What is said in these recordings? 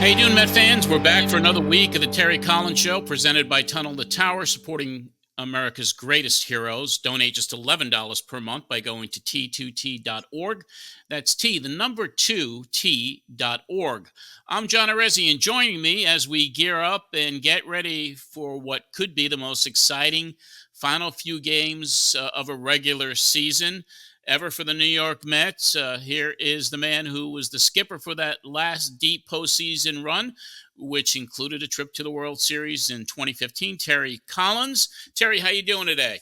How you doing, Met fans? We're back for another week of the Terry Collins Show, presented by Tunnel to Tower, supporting America's greatest heroes. Donate just $11 per month by going to t2t.org. That's T, the number 2t.org. I'm John Arezzi, and joining me as we gear up and get ready for what could be the most exciting final few games of a regular season ever for the New York Mets. Here is the man who was the skipper for that last deep postseason run, which included a trip to the World Series in 2015. Terry Collins. Terry, how you doing today?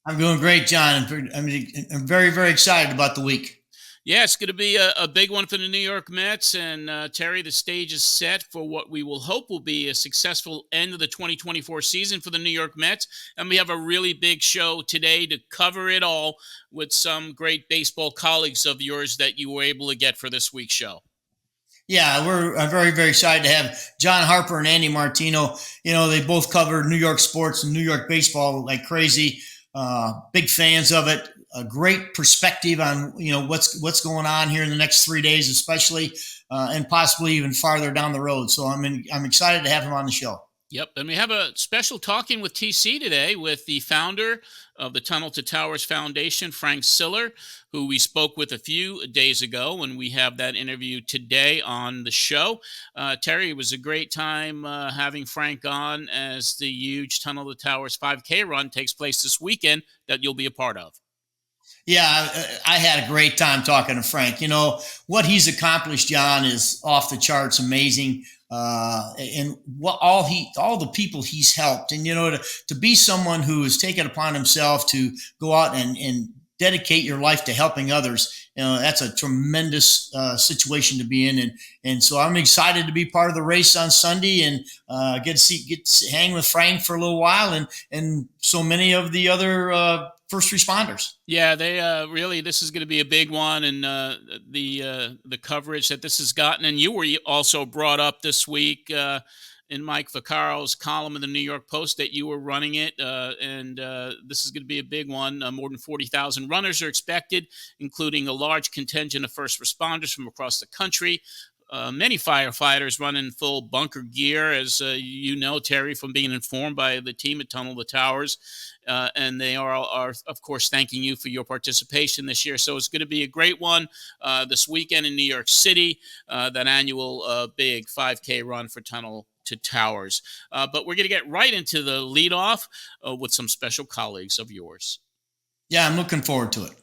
I'm doing great, John. I'm very, very excited about the week. Yeah, it's going to be a big one for the New York Mets. And Terry, the stage is set for what we will hope will be a successful end of the 2024 season for the New York Mets. And we have a really big show today to cover it all with some great baseball colleagues of yours that you were able to get for this week's show. Yeah, I'm very, very excited to have John Harper and Andy Martino. You know, they both cover New York sports and New York baseball like crazy. Big fans of it. A great perspective on what's going on here in the next 3 days, especially, and possibly even farther down the road. So I'm excited to have him on the show. Yep, and we have a special Talking with TC today with the founder of the Tunnel to Towers Foundation, Frank Siller, who we spoke with a few days ago, and we have that interview today on the show. Terry, it was a great time having Frank on as the huge Tunnel to Towers 5K run takes place this weekend that you'll be a part of. Yeah, I had a great time talking to Frank. You know, what he's accomplished, John, is off the charts amazing. And what all the people he's helped. And, you know, to be someone who has taken upon himself to go out and dedicate your life to helping others, you know, that's a tremendous situation to be in. And so I'm excited to be part of the race on Sunday and get to hang with Frank for a little while and so many of the other first responders. Yeah, they really, this is going to be a big one, and the coverage that this has gotten. And you were also brought up this week in Mike Vaccaro's column in the New York Post that you were running it, and this is going to be a big one. More than 40,000 runners are expected, including a large contingent of first responders from across the country. Many firefighters run in full bunker gear, as you know, Terry, from being informed by the team at Tunnel to Towers. And they are, of course, thanking you for your participation this year. So it's going to be a great one this weekend in New York City, that annual big 5K run for Tunnel to Towers. But we're going to get right into the leadoff with some special colleagues of yours. Yeah, I'm looking forward to it.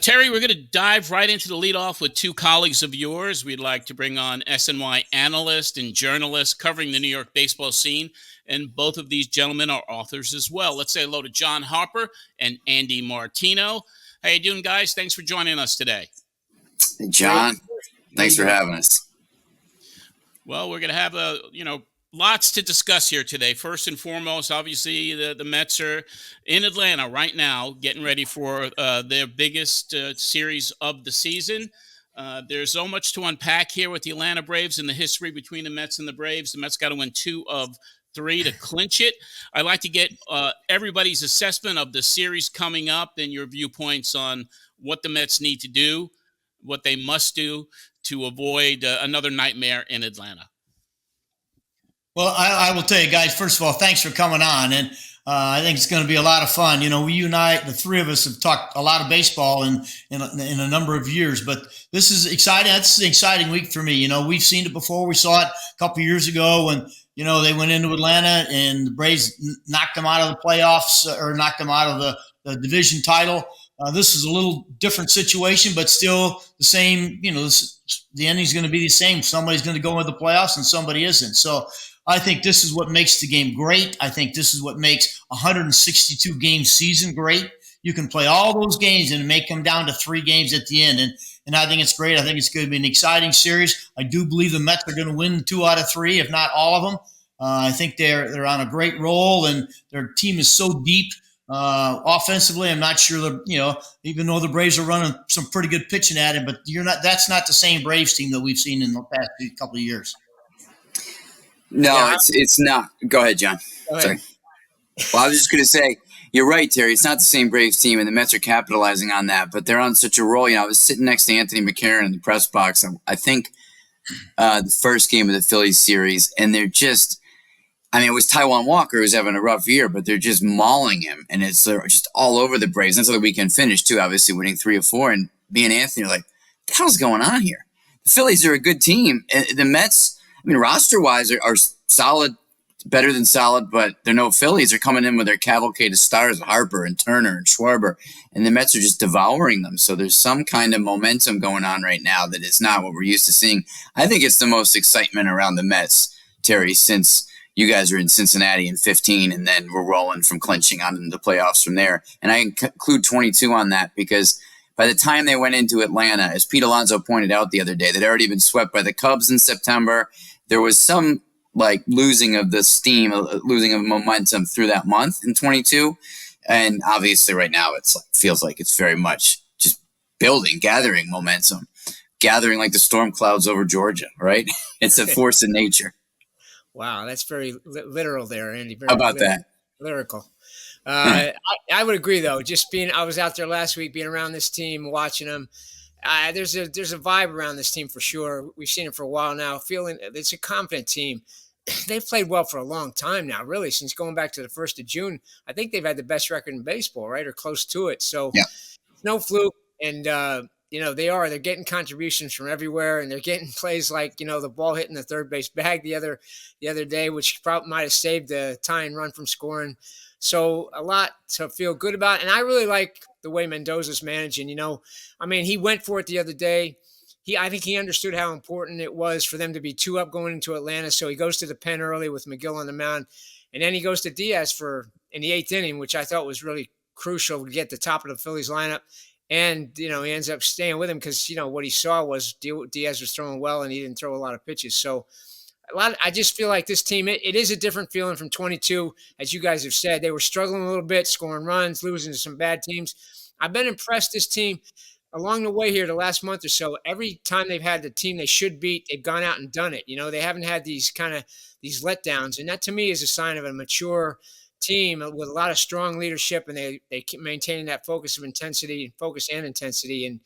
Terry, we're going to dive right into the leadoff with two colleagues of yours. We'd like to bring on SNY analyst and journalist covering the New York baseball scene, and both of these gentlemen are authors as well. Let's say hello to John Harper and Andy Martino. How you doing, guys? Thanks for joining us today. Hey, John. Thanks for having us. Well, we're going to have lots to discuss here today. First and foremost, obviously, the Mets are in Atlanta right now, getting ready for their biggest series of the season. There's so much to unpack here with the Atlanta Braves and the history between the Mets and the Braves. The Mets got to win 2 of 3 to clinch it. I'd like to get everybody's assessment of the series coming up and your viewpoints on what the Mets need to do, what they must do to avoid another nightmare in Atlanta. Well, I will tell you guys, first of all, thanks for coming on. And I think it's going to be a lot of fun. You know, you and I, the three of us, have talked a lot of baseball in a number of years, but this is exciting. That's an exciting week for me. You know, we've seen it before. We saw it a couple of years ago when, you know, they went into Atlanta and the Braves knocked them out of the playoffs or knocked them out of the division title. This is a little different situation, but still the same. You know, the ending's going to be the same. Somebody's going to go into the playoffs and somebody isn't. So I think this is what makes the game great. I think this is what makes a 162 game season great. You can play all those games and make them down to 3 games at the end. And I think it's great. I think it's going to be an exciting series. I do believe the Mets are going to win 2 out of 3, if not all of them. I think they're on a great roll, and their team is so deep offensively. I'm not sure even though the Braves are running some pretty good pitching at it, but that's not the same Braves team that we've seen in the past couple of years. No, it's not. Go ahead, John. Go ahead. Sorry. Well, I was just going to say, You're right, Terry. It's not the same Braves team, and the Mets are capitalizing on that. But they're on such a roll. I was sitting next to Anthony McCarron in the press box. I think the first game of the Phillies series, and they're just. It was Taijuan Walker who's having a rough year, but they're just mauling him, and it's just all over the Braves. That's how the weekend finished too. Obviously, winning 3 of 4, and me and Anthony are like, "What the hell's going on here?" The Phillies are a good team, and the Mets. Roster-wise, are solid. Better than solid, but they're no Phillies. They're coming in with their cavalcade of stars, Harper and Turner and Schwarber, and the Mets are just devouring them. So there's some kind of momentum going on right now that is not what we're used to seeing. I think it's the most excitement around the Mets, Terry, since you guys were in Cincinnati in 15, and then we're rolling from clinching on into the playoffs from there. And I include 22 on that because by the time they went into Atlanta, as Pete Alonso pointed out the other day, they'd already been swept by the Cubs in September. There was some losing of the steam, losing of momentum through that month in 22. And obviously right now feels like it's very much just building, gathering momentum, gathering like the storm clouds over Georgia, right? It's a force of nature. Wow, that's very literal there, Andy. Very How about that? Lyrical. I would agree, though. I was out there last week, being around this team, watching them. There's a vibe around this team for sure. We've seen it for a while now. Feeling it's a confident team. They've played well for a long time now, really, since going back to the 1st of June. I think they've had the best record in baseball, right, or close to it. So, yeah. No fluke, and they're getting contributions from everywhere, and they're getting plays like the ball hitting the third base bag the other day, which probably might have saved the tying run from scoring. So a lot to feel good about, and I really like the way Mendoza's managing. He went for it the other day. I think he understood how important it was for them to be 2 up going into Atlanta. So he goes to the pen early with McGill on the mound, and then he goes to Diaz in the 8th inning, which I thought was really crucial to get the top of the Phillies lineup. And he ends up staying with him because what he saw was Diaz was throwing well, and he didn't throw a lot of pitches. So I just feel like this team, it is a different feeling from 22, as you guys have said. They were struggling a little bit, scoring runs, losing to some bad teams. I've been impressed this team. Along the way here, the last month or so, every time they've had the team they should beat, they've gone out and done it. They haven't had these letdowns. And that to me is a sign of a mature team with a lot of strong leadership, and they keep maintaining that focus and intensity. And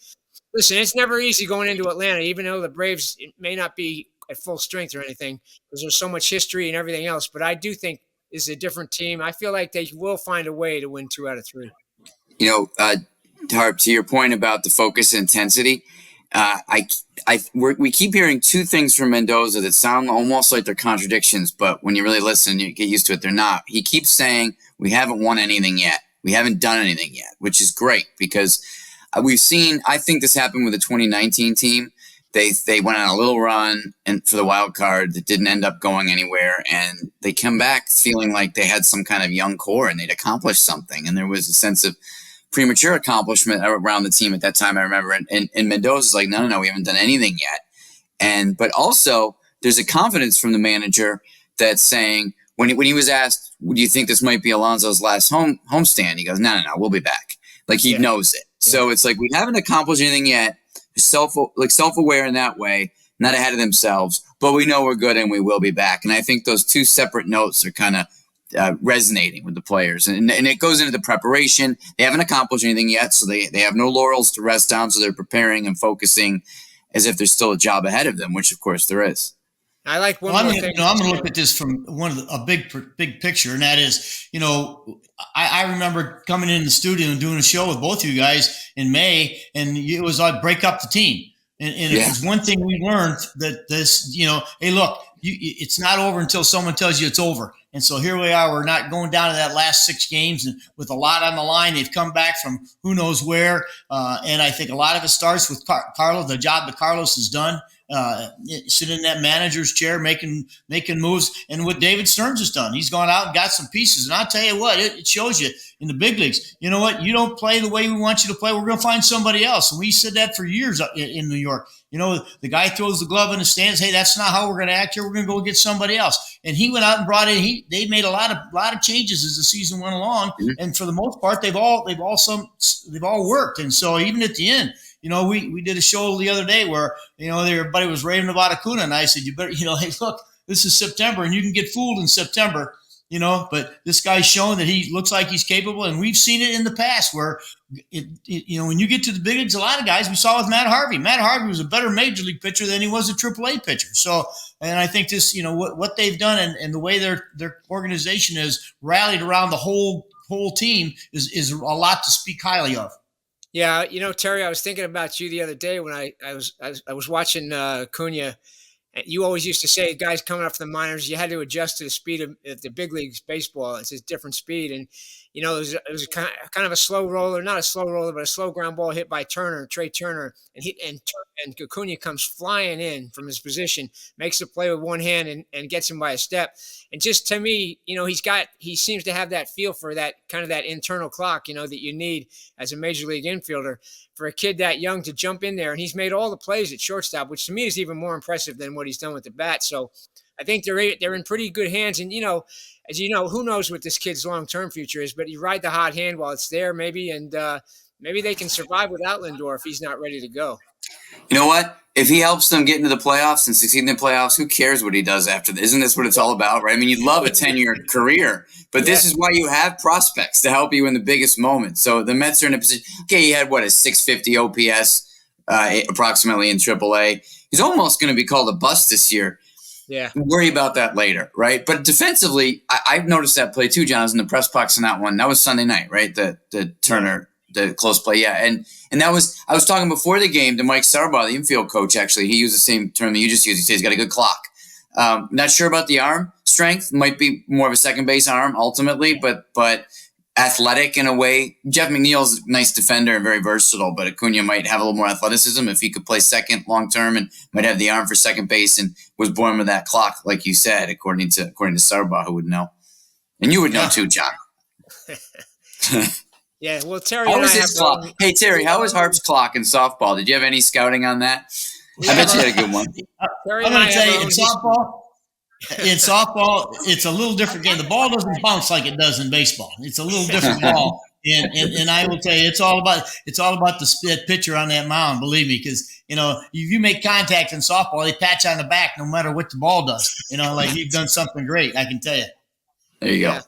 listen, it's never easy going into Atlanta, even though the Braves may not be at full strength or anything, because there's so much history and everything else. But I do think this is a different team. I feel like they will find a way to win 2 out of 3. Harp, to your point about the focus and intensity, we keep hearing 2 things from Mendoza that sound almost like they're contradictions, but when you really listen, you get used to it. They're not. He keeps saying, we haven't won anything yet. We haven't done anything yet, which is great because we've seen, I think this happened with the 2019 team. They went on a little run and for the wild card that didn't end up going anywhere, and they come back feeling like they had some kind of young core and they'd accomplished something, and there was a sense of premature accomplishment around the team at that time, I remember. And Mendoza's like, no, we haven't done anything yet. But also there's a confidence from the manager that's saying, when he was asked, do you think this might be Alonso's last homestand? He goes, no, we'll be back. Like he knows it. Yeah. So it's like, we haven't accomplished anything yet. Self-aware in that way, not ahead of themselves, but we know we're good and we will be back. And I think those 2 separate notes are kind of resonating with the players, and it goes into the preparation. They haven't accomplished anything yet, so they have no laurels to rest on, so they're preparing and focusing as if there's still a job ahead of them, which of course there is. I like one more thing. I'm going to look at this from a big picture, and that is, I remember coming in the studio and doing a show with both of you guys in May, and it was like break up the team. And if there's one thing we learned that this, hey, look, it's not over until someone tells you it's over. And so here we are. We're not going down to that last 6 games and with a lot on the line. They've come back from who knows where. And I think a lot of it starts with Carlos, the job that Carlos has done. Sitting in that manager's chair, making moves, and what David Stearns has done. He's gone out and got some pieces, and I'll tell you what, it shows you in the big leagues. You know what? You don't play the way we want you to play. We're going to find somebody else, and we said that for years in New York. The guy throws the glove in the stands. Hey, that's not how we're going to act here. We're going to go get somebody else. And he went out and brought in. They made a lot of changes as the season went along, and for the most part, they've all worked. And so even at the end. We did a show the other day where, everybody was raving about Acuna, and I said, you better, hey, look, this is September, and you can get fooled in September. but this guy's shown that he looks like he's capable, and we've seen it in the past where, when you get to the big leagues, a lot of guys we saw with Matt Harvey. Matt Harvey was a better major league pitcher than he was a AAA pitcher. So, and I think this, what they've done and the way their organization is rallied around the whole team is a lot to speak highly of. Yeah, Terry, I was thinking about you the other day when I was watching Acuna. You always used to say, guys coming up from the minors, you had to adjust to the speed of the big leagues baseball. It's a different speed. And, it was a kind of a slow roller, not a slow roller, but a slow ground ball hit by Trey Turner. And Acuna comes flying in from his position, makes the play with one hand and gets him by a step. And just to me, he seems to have that feel for that kind of that internal clock, that you need as a major league infielder for a kid that young to jump in there. And he's made all the plays at shortstop, which to me is even more impressive than what he's done with the bat. So I think they're in pretty good hands. And, as you know, who knows what this kid's long-term future is, but you ride the hot hand while it's there maybe. And maybe they can survive without Lindor if he's not ready to go. You know what? If he helps them get into the playoffs and succeed in the playoffs, who cares what he does after this? Isn't this what it's all about, right? I mean, you'd love a 10-year career, but this is why you have prospects to help you in the biggest moments. So the Mets are in a position. Okay, he had, a 650 OPS approximately in AAA. He's almost going to be called a bust this year. Yeah. Worry about that later, right? But defensively, I've noticed that play too, John. I was in the press box in that one. That was Sunday night, right? The Turner, the close play, yeah. And that was, I was talking before the game to Mike Sarbaugh, the infield coach, actually. He used the same term that you just used. He said he's got a good clock. Not sure about the arm strength. Might be more of a second base arm ultimately, but athletic in a way. Jeff McNeil's a nice defender and very versatile, but Acuna might have a little more athleticism if he could play second long term and might have the arm for second base and was born with that clock, like you said, according to Sarbaugh, who would know. And you would know too, John. Yeah, well, Terry, how was his clock? Hey, Terry, how was Harp's clock in softball? Did you have any scouting on that? I bet you had a good one. I'm going to tell you, in softball, it's a little different game. The ball doesn't bounce like it does in baseball. It's a little different ball, and I will tell you, it's all about the pitcher on that mound. Believe me, because if you make contact in softball, they pat you on the back no matter what the ball does. Like you've done something great. I can tell you. There you go.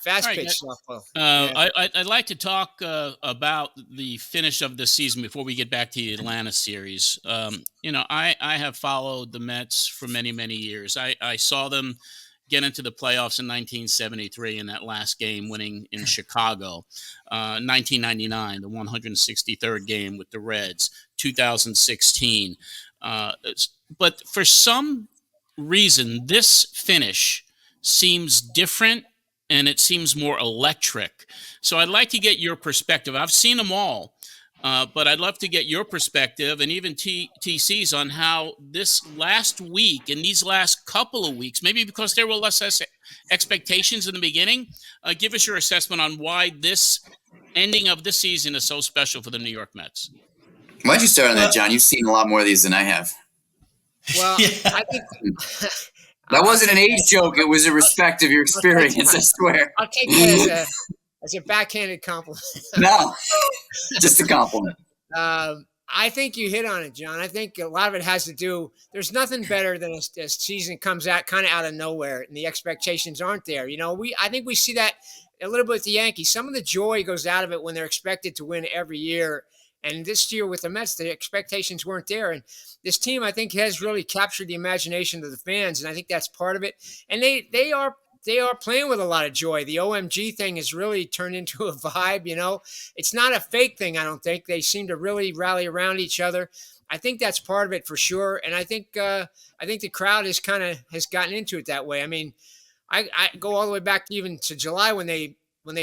Fast pitch softball. I'd like to talk about the finish of the season before we get back to the Atlanta series. I have followed the Mets for many, many years. I saw them get into the playoffs in 1973 in that last game, winning in Chicago. 1999, the 163rd game with the Reds. 2016. But for some reason, this finish seems different. And it seems more electric. So I'd like to get your perspective. I've seen them all, but I'd love to get your perspective and even TC's on how this last week and these last couple of weeks, maybe because there were less expectations in the beginning, give us your assessment on why this ending of the season is so special for the New York Mets. Why don't you start on that, John? You've seen a lot more of these than I have. Well, I think that wasn't an age joke. It was a respect of your experience, I swear. I'll take it as a backhanded compliment. No, just a compliment. I think you hit on it, John. I think a lot of it has to do – there's nothing better than a season comes out kind of out of nowhere and the expectations aren't there. I think we see that a little bit with the Yankees. Some of the joy goes out of it when they're expected to win every year. And this year with the Mets, the expectations weren't there. And this team, I think, has really captured the imagination of the fans, and I think that's part of it. And they are playing with a lot of joy. The OMG thing has really turned into a vibe. It's not a fake thing. I don't think they seem to really rally around each other. I think that's part of it for sure. And I think the crowd has gotten into it that way. I mean, I go all the way back even to July when they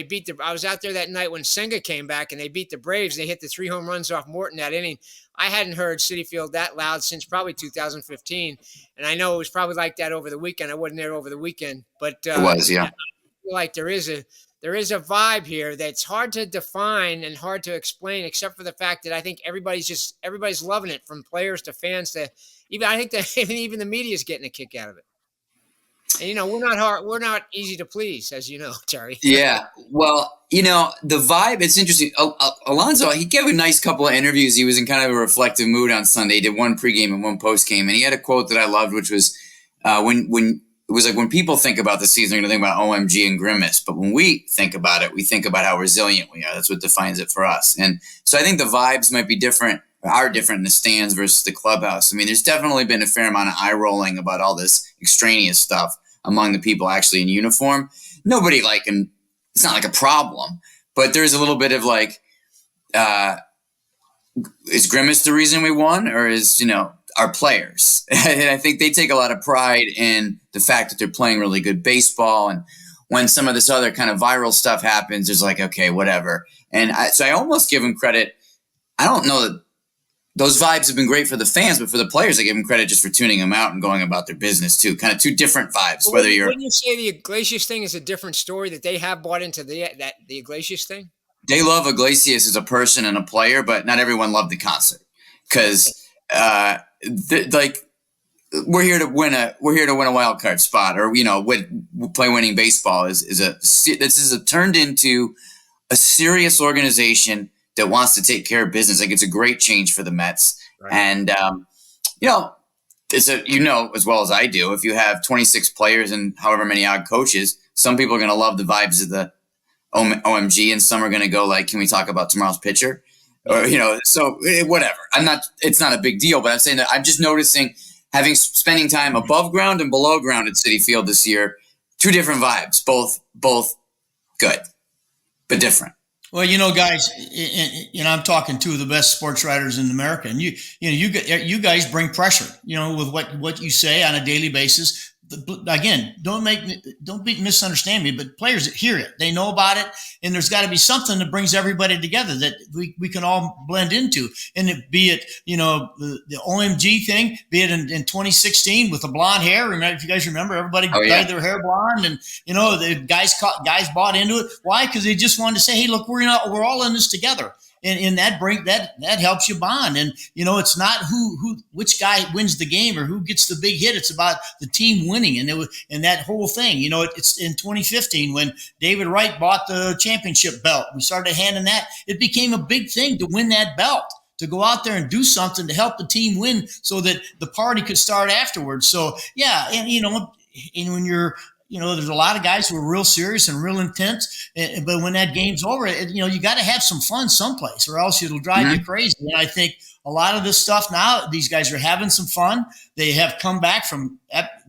beat I was out there that night when Senga came back and they beat the Braves. They hit the 3 home runs off Morton that inning. I hadn't heard Citi Field that loud since probably 2015. And I know it was probably like that over the weekend. I wasn't there over the weekend, but it was, yeah. I feel like there is a vibe here that's hard to define and hard to explain, except for the fact that I think everybody's loving it, from players to fans to even the media is getting a kick out of it. And, we're not easy to please, as you know, Terry. Yeah. Well, the vibe, it's interesting. Alonso, he gave a nice couple of interviews. He was in kind of a reflective mood on Sunday. He did one pregame and one postgame. And he had a quote that I loved, which was when it was like when people think about the season, they're going to think about OMG and Grimace. But when we think about it, we think about how resilient we are. That's what defines it for us. And so I think the vibes might be different, are different in the stands versus the clubhouse. I mean, there's definitely been a fair amount of eye rolling about all this extraneous stuff among the people actually in uniform. Nobody and it's not like a problem, but there's a little bit of is Grimace the reason we won, or is, our players? And I think they take a lot of pride in the fact that they're playing really good baseball. And when some of this other kind of viral stuff happens, there's okay, whatever. And so I almost give them credit. I don't know that those vibes have been great for the fans, but for the players, I give them credit just for tuning them out and going about their business too. Kind of two different vibes. Well, wouldn't you say the Iglesias thing is a different story, that they have bought into the Iglesias thing? They love Iglesias as a person and a player, but not everyone loved the concert because we're here to win a wild card spot, or play winning baseball this is turned into a serious organization that wants to take care of business. It's a great change for the Mets. Right. And it's as well as I do, if you have 26 players and however many odd coaches, some people are going to love the vibes of the OMG, and some are going to go can we talk about tomorrow's pitcher? Or, so whatever. It's not a big deal, but I'm saying that I'm just noticing, spending time above ground and below ground at Citi Field this year, two different vibes, both good, but different. Well, guys, I'm talking two of the best sports writers in America, and you guys bring pressure, with what you say on a daily basis. Again, don't misunderstand me, but players hear it, they know about it, and there's got to be something that brings everybody together that we can all blend into. And be it the OMG thing, be it in 2016 with the blonde hair. Remember, if you guys remember, everybody dyed their hair blonde, and the guys bought into it. Why? Because they just wanted to say, hey, look, we're all in this together. And that helps you bond. And it's not which guy wins the game or who gets the big hit. It's about the team winning. And that whole thing. It's in 2015 when David Wright bought the championship belt. We started handing that. It became a big thing to win that belt, to go out there and do something to help the team win, so that the party could start afterwards. So yeah, and when you're there's a lot of guys who are real serious and real intense, but when that game's over, you got to have some fun someplace, or else it'll drive you crazy. And I think a lot of this stuff now, these guys are having some fun. They have come back from,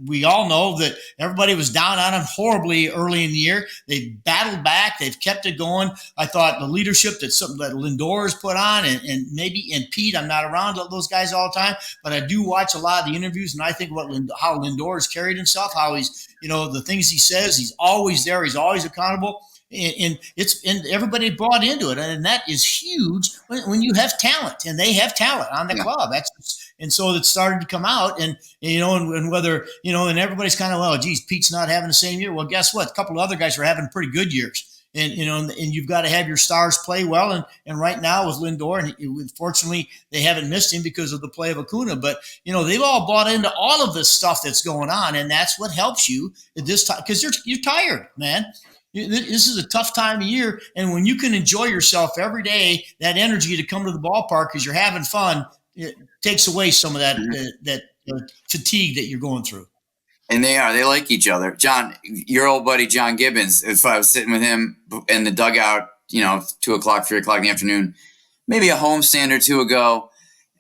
we all know that everybody was down on them horribly early in the year. They've battled back. They've kept it going. I thought the leadership that Lindor has put on, and Pete, I'm not around those guys all the time, but I do watch a lot of the interviews, and I think how Lindor has carried himself, how he's, the things he says, he's always there. He's always accountable. And everybody bought into it, and that is huge when you have talent, and they have talent on the club. And so it started to come out, and whether and everybody's kind of, well, geez, Pete's not having the same year. Well, guess what? A couple of other guys are having pretty good years, and you've got to have your stars play well. And right now with Lindor, and fortunately they haven't missed him because of the play of Acuna, but they've all bought into all of this stuff that's going on, and that's what helps you at this time, because you're tired, man. This is a tough time of year, and when you can enjoy yourself every day, that energy to come to the ballpark because you're having fun, it takes away some of that fatigue that you're going through. And they like each other. John, your old buddy John Gibbons, if I was sitting with him in the dugout, 2:00, 3:00 in the afternoon, maybe a homestand or two ago,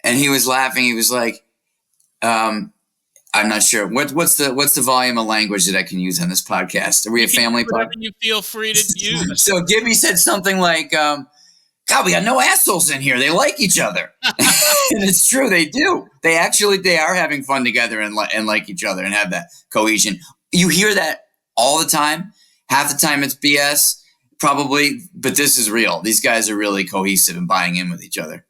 and he was laughing. He was like, I'm not sure. What's the volume of language that I can use on this podcast? Are we a family podcast? You feel free to use. So Gibby said something like, God, we got no assholes in here. They like each other. And it's true. They do. They are having fun together and like each other and have that cohesion. You hear that all the time. Half the time it's BS, probably, but this is real. These guys are really cohesive and buying in with each other.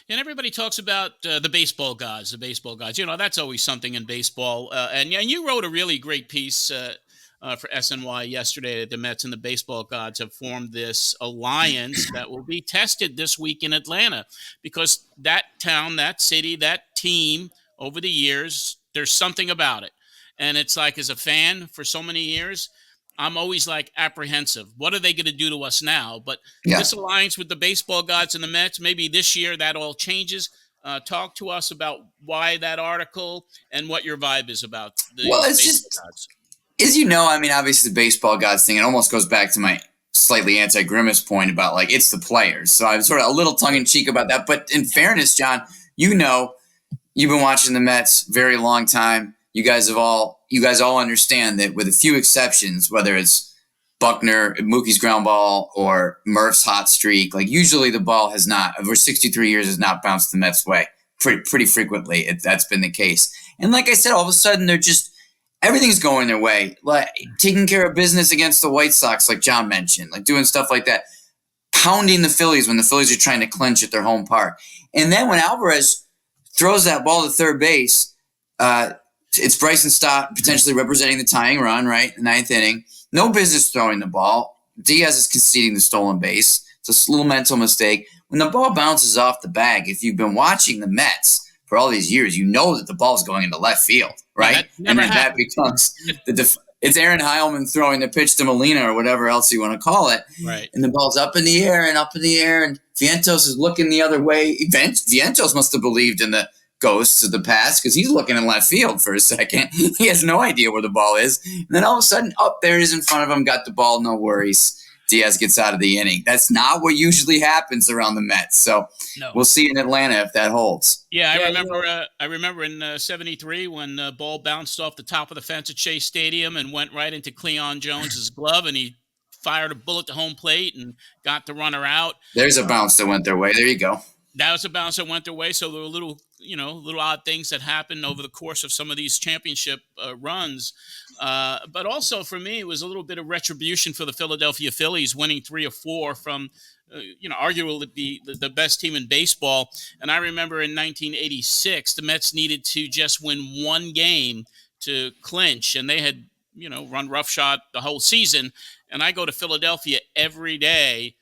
And everybody talks about the baseball gods. That's always something in baseball. And you wrote a really great piece for SNY yesterday that the Mets and the baseball gods have formed this alliance that will be tested this week in Atlanta, because that town, that city, that team, over the years, there's something about it. And it's like, as a fan for so many years, I'm always apprehensive. What are they going to do to us now? But this alliance with the baseball gods and the Mets, maybe this year that all changes. Talk to us about why that article and what your vibe is about the Well, it's baseball just, gods. as you know, I mean, obviously the baseball gods thing, it almost goes back to my slightly anti-grimace point about like it's the players. So I'm sort of a little tongue-in-cheek about that. But in fairness, John, you've been watching the Mets very long time. You guys all understand that with a few exceptions, whether it's Buckner, Mookie's ground ball, or Murph's hot streak, like usually the ball has not, over 63 years, has not bounced the Mets' way pretty frequently. That's been the case. And like I said, all of a sudden everything's going their way. Like taking care of business against the White Sox, like John mentioned, like doing stuff like that, pounding the Phillies when the Phillies are trying to clinch at their home park. And then when Alvarez throws that ball to third base, it's Bryson Stott potentially representing the tying run, right? The ninth inning. No business throwing the ball. Diaz is conceding the stolen base. It's a little mental mistake. When the ball bounces off the bag, if you've been watching the Mets for all these years, you know that the ball is going into left field, right? And then that becomes it's Aaron Heilman throwing the pitch to Molina or whatever else you want to call it. Right. And the ball's up in the air, and Vientos is looking the other way. Vientos must have believed in the ghosts of the past because he's looking in left field for a second. He has no idea where the ball is. And then all of a sudden, there it is in front of him, got the ball, no worries. Diaz gets out of the inning. That's not what usually happens around the Mets. So We'll see in Atlanta if that holds. Yeah, I remember in '73 when the ball bounced off the top of the fence at Shea Stadium and went right into Cleon Jones's glove, and he fired a bullet to home plate and got the runner out. There's a bounce that went their way. There you go. That was a bounce that went their way. So there were little odd things that happened over the course of some of these championship runs. But also for me, it was a little bit of retribution for the Philadelphia Phillies, winning 3 or 4 from, arguably the best team in baseball. And I remember in 1986, the Mets needed to just win one game to clinch, and they had, run roughshod the whole season. And I go to Philadelphia every day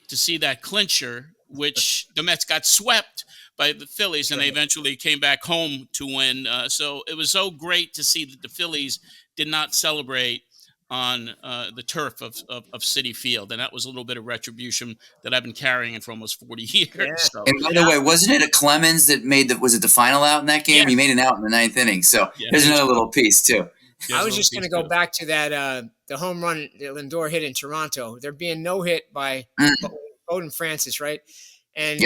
to see that clincher, which the Mets got swept by the Phillies, and they eventually came back home to win. So it was so great to see that the Phillies did not celebrate on the turf of Citi Field, and that was a little bit of retribution that I've been carrying for almost 40 years. Yeah. So, and by the way, wasn't it a Clemens that made was it the final out in that game? Yeah. He made an out in the 9th inning. So there's another little piece too. I was just going to go back to that the home run that Lindor hit in Toronto. There being no hit by Bowden Francis, right? And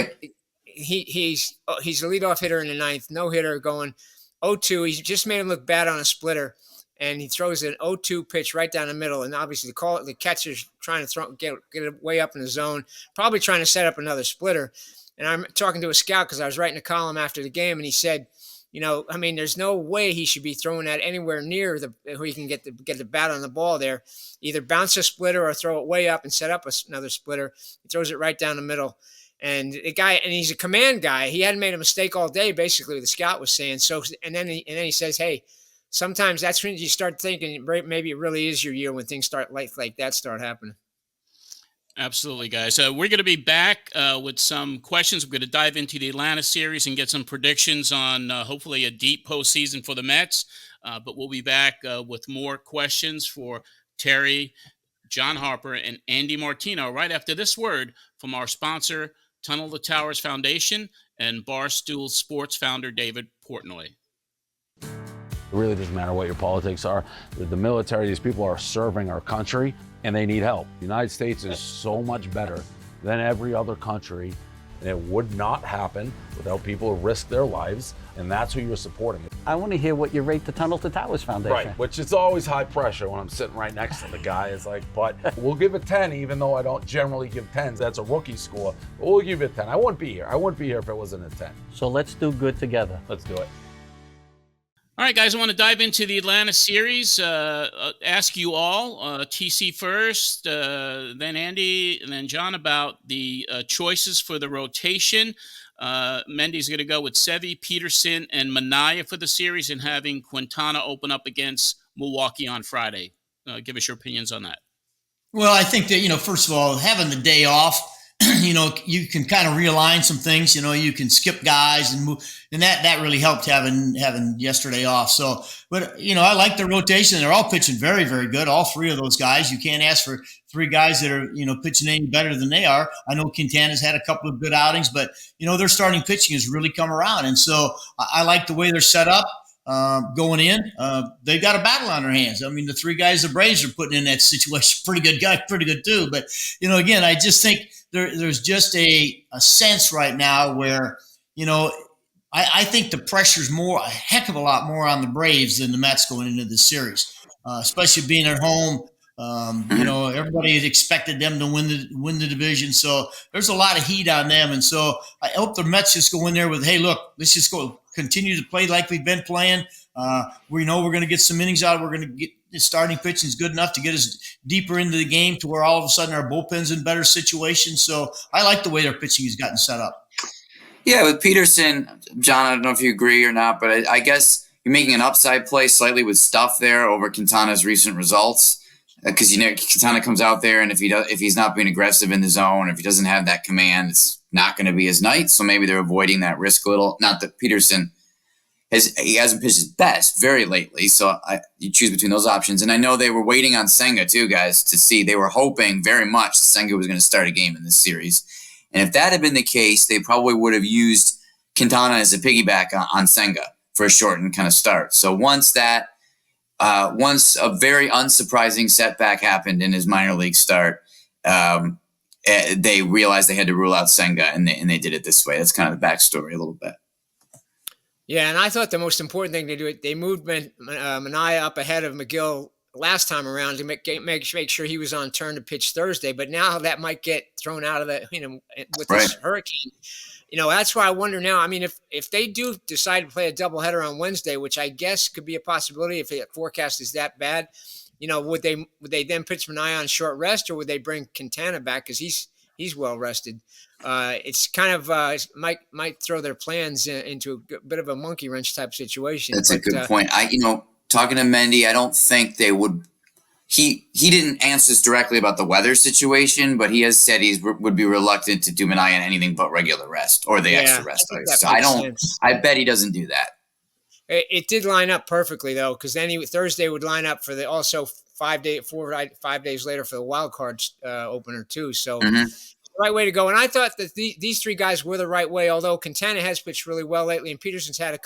he's the leadoff hitter in the 9th, no hitter going 0-2. He just made him look bad on a splitter, and he throws an 0-2 pitch right down the middle. And obviously the catcher's trying to get it way up in the zone, probably trying to set up another splitter. And I'm talking to a scout because I was writing a column after the game, and he said, there's no way he should be throwing that anywhere near where he can get the bat on the ball there. Either bounce a splitter or throw it way up and set up another splitter. He throws it right down the middle. And he's a command guy. He hadn't made a mistake all day, basically, the scout was saying. So, and then he says, hey, sometimes that's when you start thinking maybe it really is your year when things start like that start happening. Absolutely, guys. We're going to be back with some questions. We're going to dive into the Atlanta series and get some predictions on hopefully a deep postseason for the Mets. But we'll be back with more questions for Terry, John Harper, and Andy Martino right after this word from our sponsor, Tunnel to Towers Foundation, and Barstool Sports founder David Portnoy. It really doesn't matter what your politics are. The military, these people are serving our country, and they need help. The United States is so much better than every other country, and it would not happen without people who risk their lives, and that's who you're supporting. I want to hear what you rate the Tunnel to Towers Foundation. Right, which is always high pressure when I'm sitting right next to the guy. It's like, but we'll give it 10, even though I don't generally give 10s. That's a rookie score. But we'll give it 10. I wouldn't be here. I wouldn't be here if it wasn't a 10. So let's do good together. Let's do it. All right, guys, I want to dive into the Atlanta series, ask you all, TC first, then Andy, and then John, about the choices for the rotation. Mendy's going to go with Sevy, Peterson, and Minaya for the series, and having Quintana open up against Milwaukee on Friday. Give us your opinions on that. Well, I think that, first of all, having the day off you can kind of realign some things. You can skip guys and move, and that really helped having yesterday off. So, but I like the rotation. They're all pitching very, very good. All three of those guys. You can't ask for three guys that are pitching any better than they are. I know Quintana's had a couple of good outings, but their starting pitching has really come around, and so I like the way they're set up. Going in, they've got a battle on their hands. I mean, the three guys the Braves are putting in that situation, pretty good guy, pretty good too. But again, I just think there's just a sense right now where I think the pressure's a heck of a lot more on the Braves than the Mets going into this series, especially being at home. Everybody had expected them to win the division, so there's a lot of heat on them. And so I hope the Mets just go in there with, hey, look, let's just go continue to play like we've been playing. We know we're going to get some innings out. We're going to get the starting pitching is good enough to get us deeper into the game to where all of a sudden our bullpen's in better situations. So I like the way their pitching has gotten set up. Yeah, with Peterson, John, I don't know if you agree or not, but I guess you're making an upside play slightly with stuff there over Quintana's recent results. Because Quintana comes out there, and if he's not being aggressive in the zone, if he doesn't have that command, it's not going to be his night. So maybe they're avoiding that risk a little. Not that Peterson hasn't pitched his best very lately, so you choose between those options. And I know they were waiting on Senga too, guys, to see. They were hoping very much Senga was going to start a game in this series, and if that had been the case, they probably would have used Quintana as a piggyback on Senga for a shortened kind of start. So once a very unsurprising setback happened in his minor league start, they realized they had to rule out Senga, and they did it this way. That's kind of the backstory a little bit. Yeah, and I thought the most important thing to do, they moved Manaea up ahead of McGill last time around to make sure he was on turn to pitch Thursday. But now that might get thrown out of the with this hurricane. That's why I wonder now. I mean, if they do decide to play a doubleheader on Wednesday, which I guess could be a possibility if the forecast is that bad, would they then pitch Manaea on short rest, or would they bring Quintana back because he's well rested? It's kind of might throw their plans into a bit of a monkey wrench type situation. That's a good point. Talking to Mendy, I don't think they would. He didn't answer us directly about the weather situation, but he has said he would be reluctant to do Manaea in anything but regular rest or the extra rest. So I bet he doesn't do that. It did line up perfectly though, because then Thursday would line up for the also 5 days later for the wild card opener too. So the right way to go. And I thought that these three guys were the right way, although Quintana has pitched really well lately, and Peterson's had a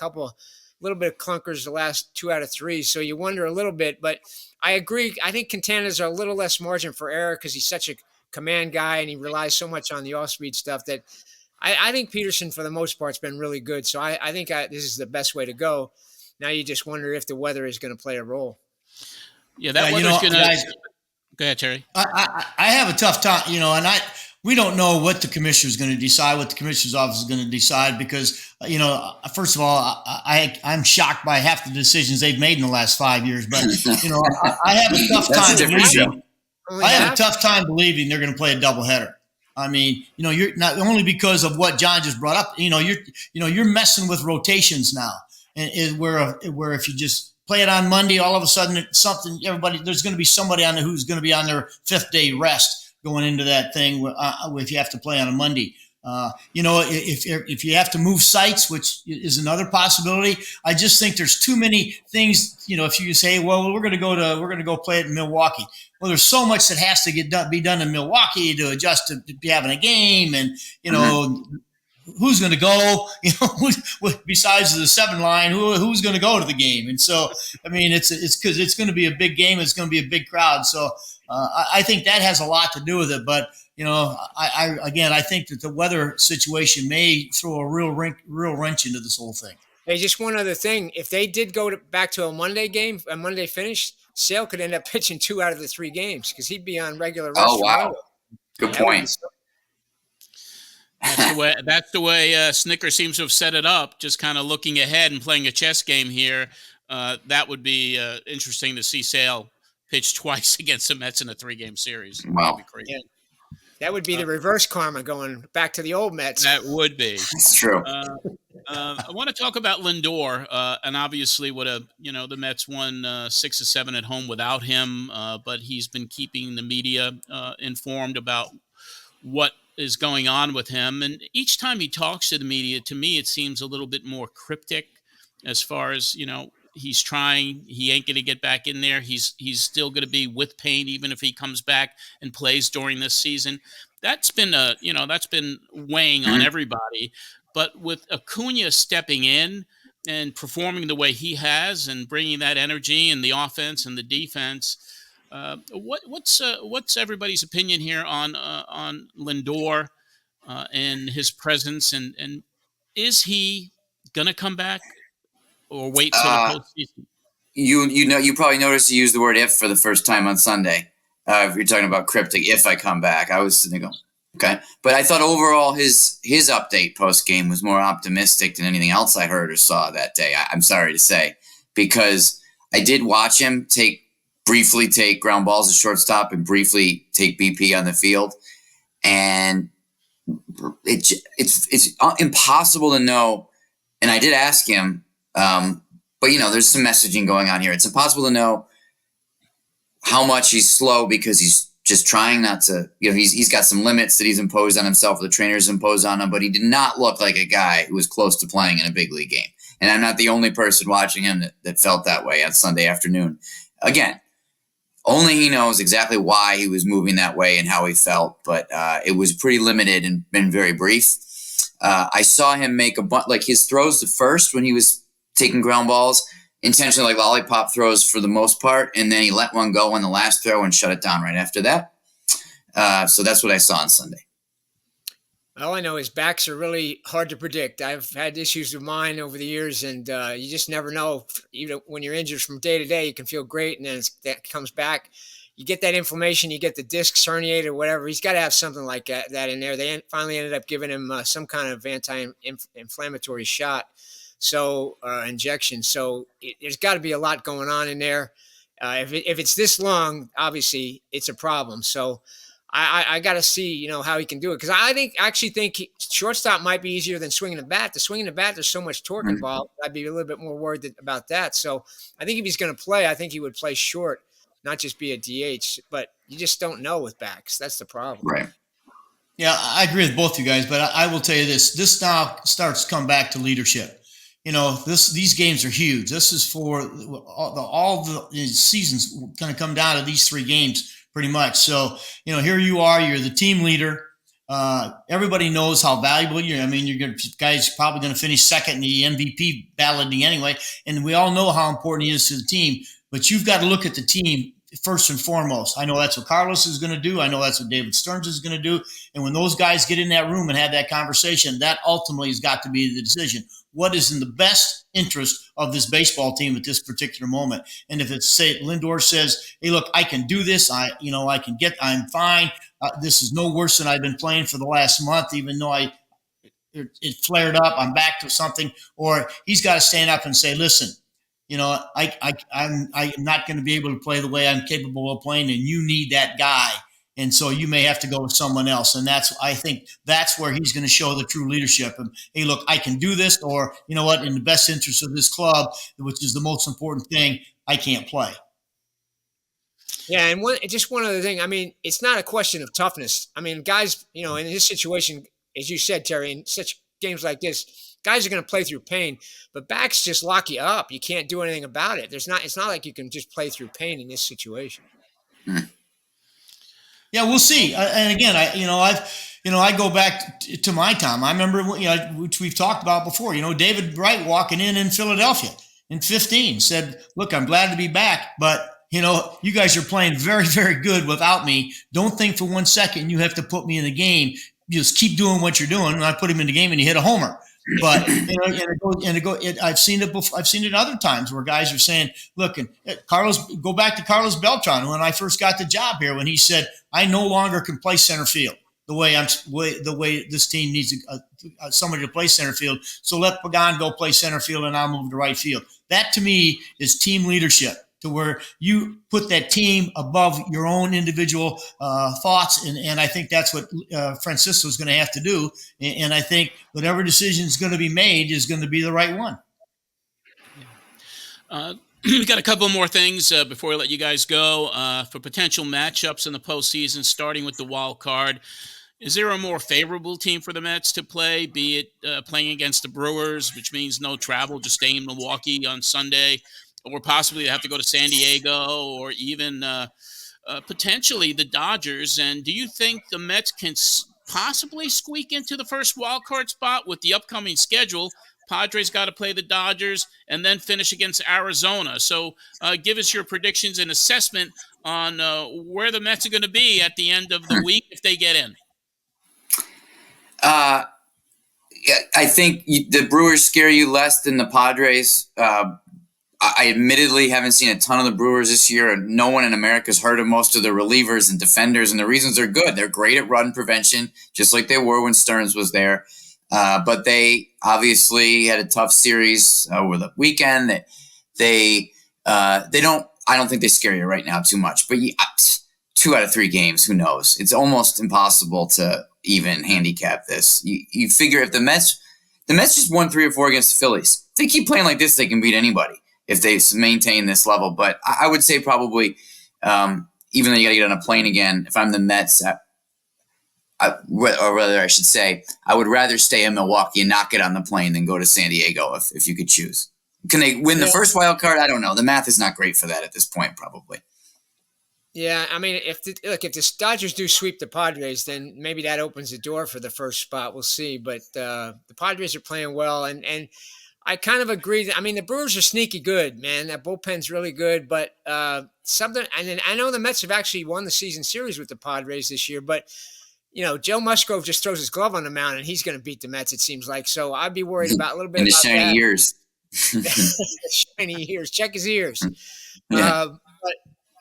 little bit of clunkers the last 2 out of 3. So you wonder a little bit, but I agree. I think Quintana's are a little less margin for error because he's such a command guy and he relies so much on the off-speed stuff that I think Peterson, for the most part, has been really good. So I think this is the best way to go. Now you just wonder if the weather is going to play a role. Yeah, that weather's going to – go ahead, Terry. I have a tough time, and we don't know what the commissioner is going to decide, what the commissioner's office is going to decide, because, first of all, I'm shocked by half the decisions they've made in the last 5 years. But, I have a tough time believing. I have a tough time believing they're going to play a doubleheader. I mean, you're not only because of what John just brought up. You're messing with rotations now, and where if you just play it on Monday, all of a sudden there's going to be somebody on there who's going to be on their 5th day rest going into that thing. If you have to play on a Monday, if you have to move sites, which is another possibility. I just think there's too many things. If you say, well, we're going to go play it in Milwaukee. Well, there's so much that has to be done in Milwaukee to adjust to be having a game, and who's going to go? Besides the 7 line, who's going to go to the game? And so, I mean, it's because it's going to be a big game. It's going to be a big crowd. So I think that has a lot to do with it. But I think that the weather situation may throw a real wrench into this whole thing. Hey, just one other thing. If they did go back to a Monday game, a Monday finish, Sale could end up pitching 2 out of the 3 games because he'd be on regular rest. Oh, wow. Good point. That's the way Snicker seems to have set it up, just kind of looking ahead and playing a chess game here. That would be interesting to see Sale pitch twice against the Mets in a 3-game series. Wow. That'd be crazy. Yeah. That would be the reverse karma going back to the old Mets. That would be. It's true. I want to talk about Lindor, and obviously the Mets won 6 of 7 at home without him, but he's been keeping the media informed about what is going on with him. And each time he talks to the media, to me, it seems a little bit more cryptic as far as, he's trying, he ain't going to get back in there. He's still going to be with pain, even if he comes back and plays during this season. That's been that's been weighing on everybody. But with Acuna stepping in and performing the way he has and bringing that energy in the offense and the defense, what's everybody's opinion here on Lindor and his presence, and is he gonna come back or wait till the postseason? You probably noticed you used the word "if" for the first time on Sunday. If you're talking about cryptic, if I come back, I was sitting there going, okay. But I thought overall his update post game was more optimistic than anything else I heard or saw that day. I'm sorry to say, because I did watch him briefly take ground balls at shortstop and briefly take BP on the field, and it's impossible to know. And I did ask him, but there's some messaging going on here. It's impossible to know how much he's slow because he's just trying not to. He's got some limits that he's imposed on himself. The trainers imposed on him, but he did not look like a guy who was close to playing in a big league game. And I'm not the only person watching him that felt that way on Sunday afternoon. Again, only he knows exactly why he was moving that way and how he felt, but it was pretty limited and very brief. I saw him make his throws to first when he was taking ground balls, intentionally like lollipop throws for the most part, and then he let one go on the last throw and shut it down right after that. So that's what I saw on Sunday. All I know is backs are really hard to predict. I've had issues with mine over the years, and you just never know. Even when you're injured from day to day, you can feel great, and then that comes back. You get that inflammation, you get the discs herniated or whatever. He's got to have something like that in there. They finally ended up giving him some kind of anti-inflammatory shot, injection. So there's got to be a lot going on in there. If it's this long, obviously it's a problem. So I got to see, how he can do it. Because I actually think shortstop might be easier than swinging the bat. The swinging the bat, there's so much torque involved. I'd be a little bit more worried about that. So I think if he's going to play, I think he would play short, not just be a DH. But you just don't know with backs. That's the problem. Right. Yeah, I agree with both you guys. But I will tell you this. This now starts to come back to leadership. These games are huge. This is for all the season's going to come down to these three games pretty much. So, here you are, you're the team leader. Everybody knows how valuable you're. I mean, guys probably going to finish second in the MVP balloting anyway. And we all know how important he is to the team, but you've got to look at the team first and foremost. I know that's what Carlos is going to do. I know that's what David Stearns is going to do. And when those guys get in that room and have that conversation, that ultimately has got to be the decision. What is in the best interest of this baseball team at this particular moment? And if it's, say, Lindor says, hey, look, I can do this. I'm fine. This is no worse than I've been playing for the last month, even though it flared up. I'm back to something. Or he's got to stand up and say, listen, I'm not going to be able to play the way I'm capable of playing, and you need that guy. And so you may have to go with someone else. And I think that's where he's going to show the true leadership. And, hey, look, I can do this, or, you know what, in the best interest of this club, which is the most important thing, I can't play. Yeah, and just one other thing. I mean, it's not a question of toughness. I mean, guys, in this situation, as you said, Terry, in such games like this, guys are going to play through pain, but backs just lock you up. You can't do anything about it. It's not like you can just play through pain in this situation. Yeah, we'll see. And again, I go back to my time. I remember, which we've talked about before. David Wright walking in Philadelphia in 15 said, "Look, I'm glad to be back, but you guys are playing very, very good without me. Don't think for 1 second you have to put me in the game. Just keep doing what you're doing." And I put him in the game, and he hit a homer. But I've seen it before. I've seen it other times where guys are saying, "Look, and Carlos, go back to Carlos Beltran when I first got the job here, when he said I no longer can play center field the way this team needs somebody to play center field. So let Pagan go play center field, and I'll move to right field." That to me is team leadership, to where you put that team above your own individual thoughts. And I think that's what Francisco is going to have to do. And I think whatever decision is going to be made is going to be the right one. We got a couple more things before we let you guys go for potential matchups in the postseason, starting with the wild card. Is there a more favorable team for the Mets to play, be it playing against the Brewers, which means no travel, just staying in Milwaukee on Sunday, or possibly they have to go to San Diego, or even potentially the Dodgers? And do you think the Mets can possibly squeak into the first wild card spot with the upcoming schedule? Padres got to play the Dodgers and then finish against Arizona. So give us your predictions and assessment on where the Mets are going to be at the end of the week if they get in. I think the Brewers scare you less than the Padres. I admittedly haven't seen a ton of the Brewers this year, and no one in America's heard of most of the relievers and defenders, and the reasons are good. They're great at run prevention, just like they were when Stearns was there. But they obviously had a tough series over the weekend. They don't. I don't think they scare you right now too much. But 2 out of 3 games, who knows? It's almost impossible to even handicap this. You figure if the Mets just won 3 or 4 against the Phillies. If they keep playing like this, they can beat anybody if they maintain this level. But I would say probably, even though you got to get on a plane again, if I'm the Mets, or rather I should say, I would rather stay in Milwaukee and not get on the plane than go to San Diego if you could choose. Can they win the first wild card? I don't know. The math is not great for that at this point, probably. Yeah, I mean, if the Dodgers do sweep the Padres, then maybe that opens the door for the first spot. We'll see. But the Padres are playing well, and I kind of agree. I mean, the Brewers are sneaky good, man. That bullpen's really good. But something, and I know the Mets have actually won the season series with the Padres this year, but Joe Musgrove just throws his glove on the mound, and he's going to beat the Mets, it seems like. So I'd be worried about a little bit in the about shiny that. years. Shiny ears. Check his ears. Yeah. But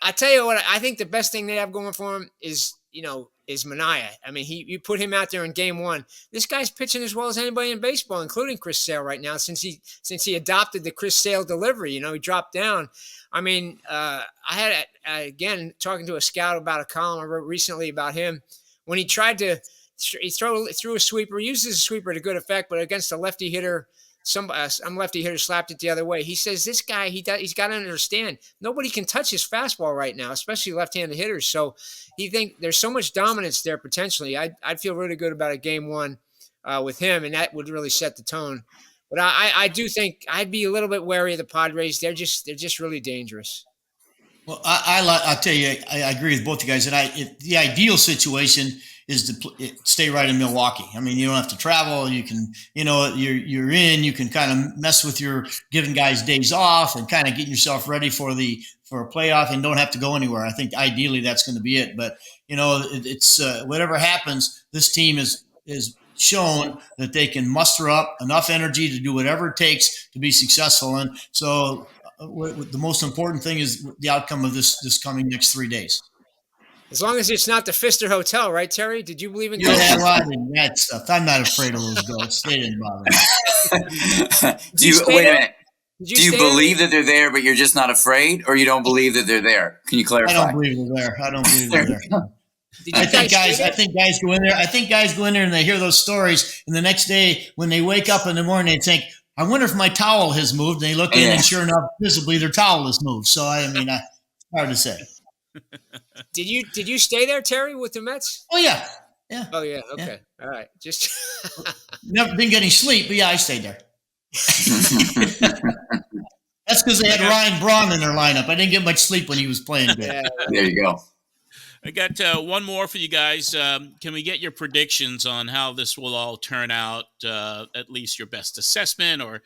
I tell you what, I think the best thing they have going for him is Manaea. I mean, you put him out there in game 1. This guy's pitching as well as anybody in baseball, including Chris Sale right now, since he adopted the Chris Sale delivery. He dropped down. I mean, I had, again, talking to a scout about a column I wrote recently about him. When he tried to threw a sweeper, uses a sweeper to good effect, but against a lefty hitter, some lefty hitter slapped it the other way. He says this guy, he's got to understand, nobody can touch his fastball right now, especially left-handed hitters. So he think there's so much dominance there potentially. I'd feel really good about a game 1 with him, and that would really set the tone. But I do think I'd be a little bit wary of the Padres. They're just really dangerous. Well, I'll tell you, I agree with both you guys. And the ideal situation is to stay right in Milwaukee. I mean, you don't have to travel. You can, you're in. You can kind of mess with your giving guys days off and kind of getting yourself ready for a playoff, and don't have to go anywhere. I think ideally that's going to be it. But it's whatever happens, this team is shown that they can muster up enough energy to do whatever it takes to be successful. And so the most important thing is the outcome of this coming next 3 days. As long as it's not the Pfister Hotel, right, Terry? Did you believe in ghosts? Yeah, that stuff. I'm not afraid of those ghosts. They didn't bother me. Wait a minute. Do you believe that they're there, but you're just not afraid, or you don't believe that they're there? Can you clarify? I don't believe they're there. I think guys go in there. I think guys go in there and they hear those stories, and the next day when they wake up in the morning, they think, I wonder if my towel has moved. And they look in, and sure enough, visibly their towel has moved. So it's hard to say. Did you stay there, Terry, with the Mets? Oh yeah. Oh yeah. Okay. Yeah. All right. Just never been getting sleep, but yeah, I stayed there. That's because they had Ryan Braun in their lineup. I didn't get much sleep when he was playing good. Yeah. There you go. I got one more for you guys. Can we get your predictions on how this will all turn out? At least your best assessment or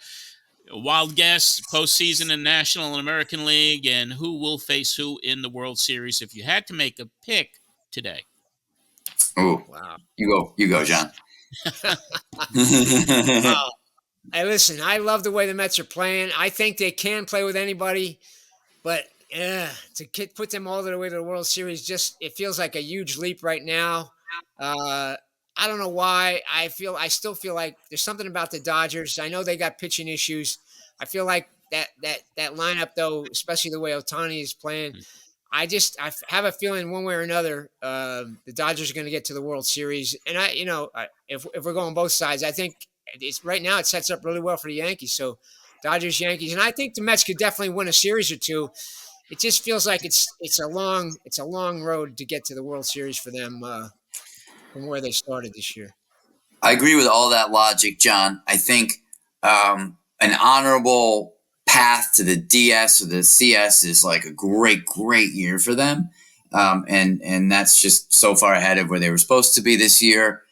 a wild guess, postseason in National and American League, and who will face who in the World Series if you had to make a pick today. Oh, wow. You go, John. Hey, listen, I love the way the Mets are playing. I think they can play with anybody, but to put them all the way to the World Series, it feels like a huge leap right now. I don't know why. I still feel like there's something about the Dodgers. I know they got pitching issues. I feel like that lineup, though, especially the way Ohtani is playing, I have a feeling one way or another, the Dodgers are going to get to the World Series. And if we're going both sides, I think right now it sets up really well for the Yankees. So Dodgers, Yankees, and I think the Mets could definitely win a series or two. It just feels like it's a long road to get to the World Series for them. from where they started this year. I agree with all that logic, John. I think an honorable path to the DS or the CS is like a great year for them. And that's just so far ahead of where they were supposed to be this year.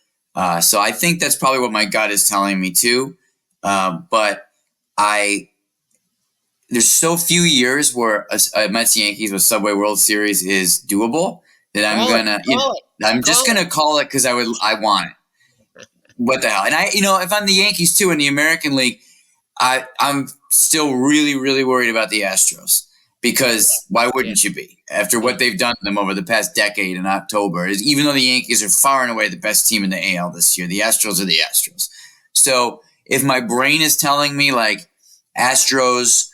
So I think that's probably what my gut is telling me too. But there's so few years where a Mets Yankees with Subway World Series is doable that I'm just gonna call it because I want it. What the hell? And if I'm the Yankees too in the American League, I'm still really worried about the Astros because why wouldn't you be after what they've done to them over the past decade in October? Even though the Yankees are far and away the best team in the AL this year, the Astros are the Astros. So if my brain is telling me like Astros,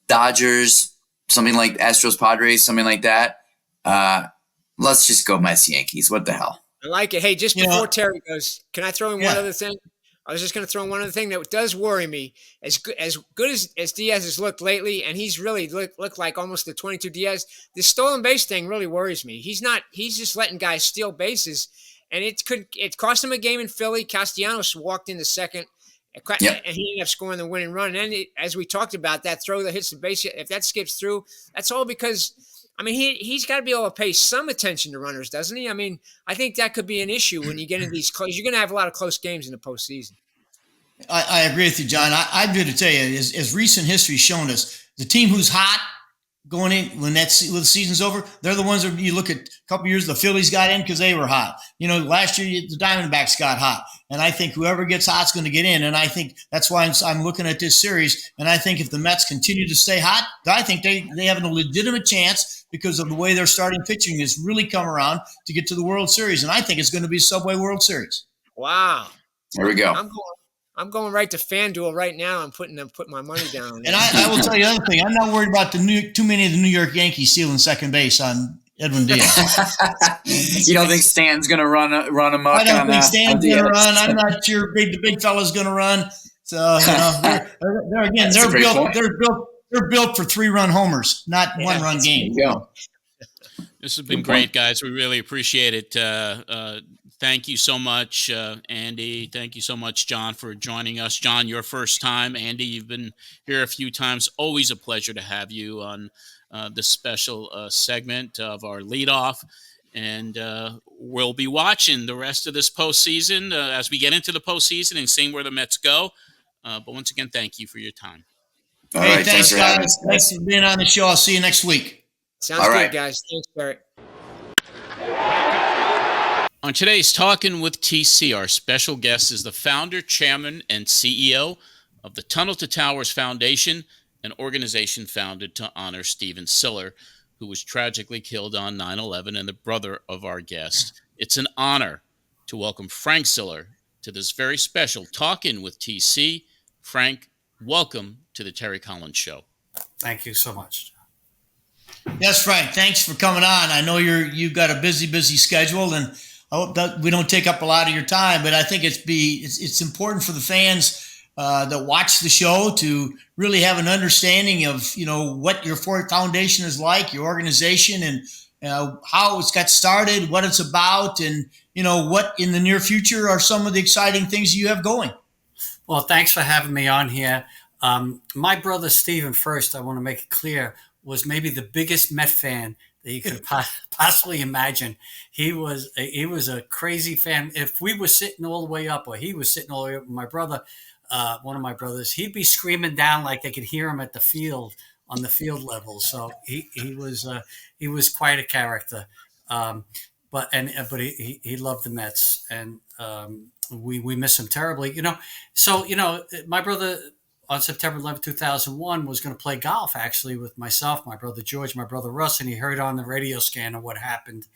Dodgers, something like Astros, Padres, something like that, let's just go Mets Yankees. What the hell? I like it. Hey, just before Terry goes, can I throw in one other thing? I was just going to throw in one other thing that does worry me. As good as Diaz has looked lately, and he's really looked like almost the 22 Diaz, this stolen base thing really worries me. He's just letting guys steal bases, and it cost him a game in Philly. Castellanos walked in the second, and he ended up scoring the winning run. And then, as we talked about, that throw that hits the base, if that skips through, that's all because – I mean, he's got to be able to pay some attention to runners, doesn't he? I mean, I think that could be an issue when you get into these close. You're going to have a lot of close games in the postseason. I agree with you, John. I'm going to tell you, as recent history has shown us, the team who's hot going in when the season's over, they're the ones that you look at a couple years, the Phillies got in because they were hot. Last year the Diamondbacks got hot. And I think whoever gets hot is going to get in. And I think that's why I'm looking at this series. And I think if the Mets continue to stay hot, I think they have a legitimate chance because of the way their starting pitching has really come around to get to the World Series. And I think it's going to be Subway World Series. Wow. There we go. I'm going right to FanDuel right now. I'm putting my money down. And I will tell you another thing. I'm not worried about too many of the New York Yankees stealing second base on Edwin Diaz. You don't think Stan's going to run amok? I don't think Stan's going to run. I'm not sure the big fella's going to run. So they're built for 3-run homers, not 1-run games. This has been great, guys. We really appreciate it. Thank you so much, Andy. Thank you so much, John, for joining us. John, your first time. Andy, you've been here a few times. Always a pleasure to have you on this special segment of our leadoff. And we'll be watching the rest of this postseason as we get into the postseason and seeing where the Mets go. But once again, thank you for your time. All right, thanks, guys. Thanks for being on the show. I'll see you next week. Sounds good, guys. Thanks, Barrett. On today's Talkin' with TC, our special guest is the founder, chairman, and CEO of the Tunnel to Towers Foundation, an organization founded to honor Stephen Siller, who was tragically killed on 9/11 and the brother of our guest. It's an honor to welcome Frank Siller to this very special Talkin' with TC. Frank, welcome to the Terry Collins Show. Thank you so much. Yes, Frank, thanks for coming on. I know you've got a busy schedule, and I hope that we don't take up a lot of your time, but I think it's important for the fans that watch the show to really have an understanding of what your foundation is like, your organization, and how it's got started, what it's about, and what in the near future are some of the exciting things you have going. Well, thanks for having me on here. My brother Stephen, first, I want to make it clear, was maybe the biggest Met fan that you could possibly imagine. He was a crazy fan. If we were sitting all the way up, or he was sitting all the way up with my brother, one of my brothers, he'd be screaming down like they could hear him at the field, on the field level. So he was quite a character. But he loved the Mets, and we miss him terribly. So my brother, on September 11, 2001, was going to play golf, actually, with myself, my brother George, my brother Russ, and he heard on the radio scanner what happened.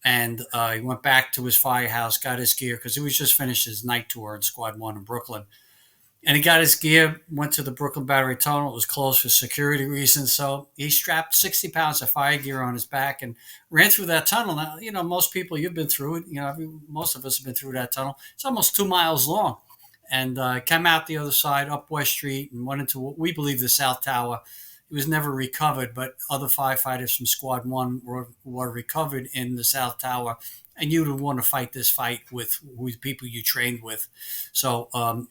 And he went back to his firehouse, got his gear, because he was just finished his night tour in Squad 1 in Brooklyn. And he got his gear, went to the Brooklyn Battery Tunnel. It was closed for security reasons. So he strapped 60 pounds of fire gear on his back and ran through that tunnel. Now, most people, you've been through it. Most of us have been through that tunnel. It's almost 2 miles long. And came out the other side, up West Street, and went into what we believe the South Tower. He was never recovered, but other firefighters from Squad 1 were recovered in the South Tower. And you would want to fight this fight with people you trained with. So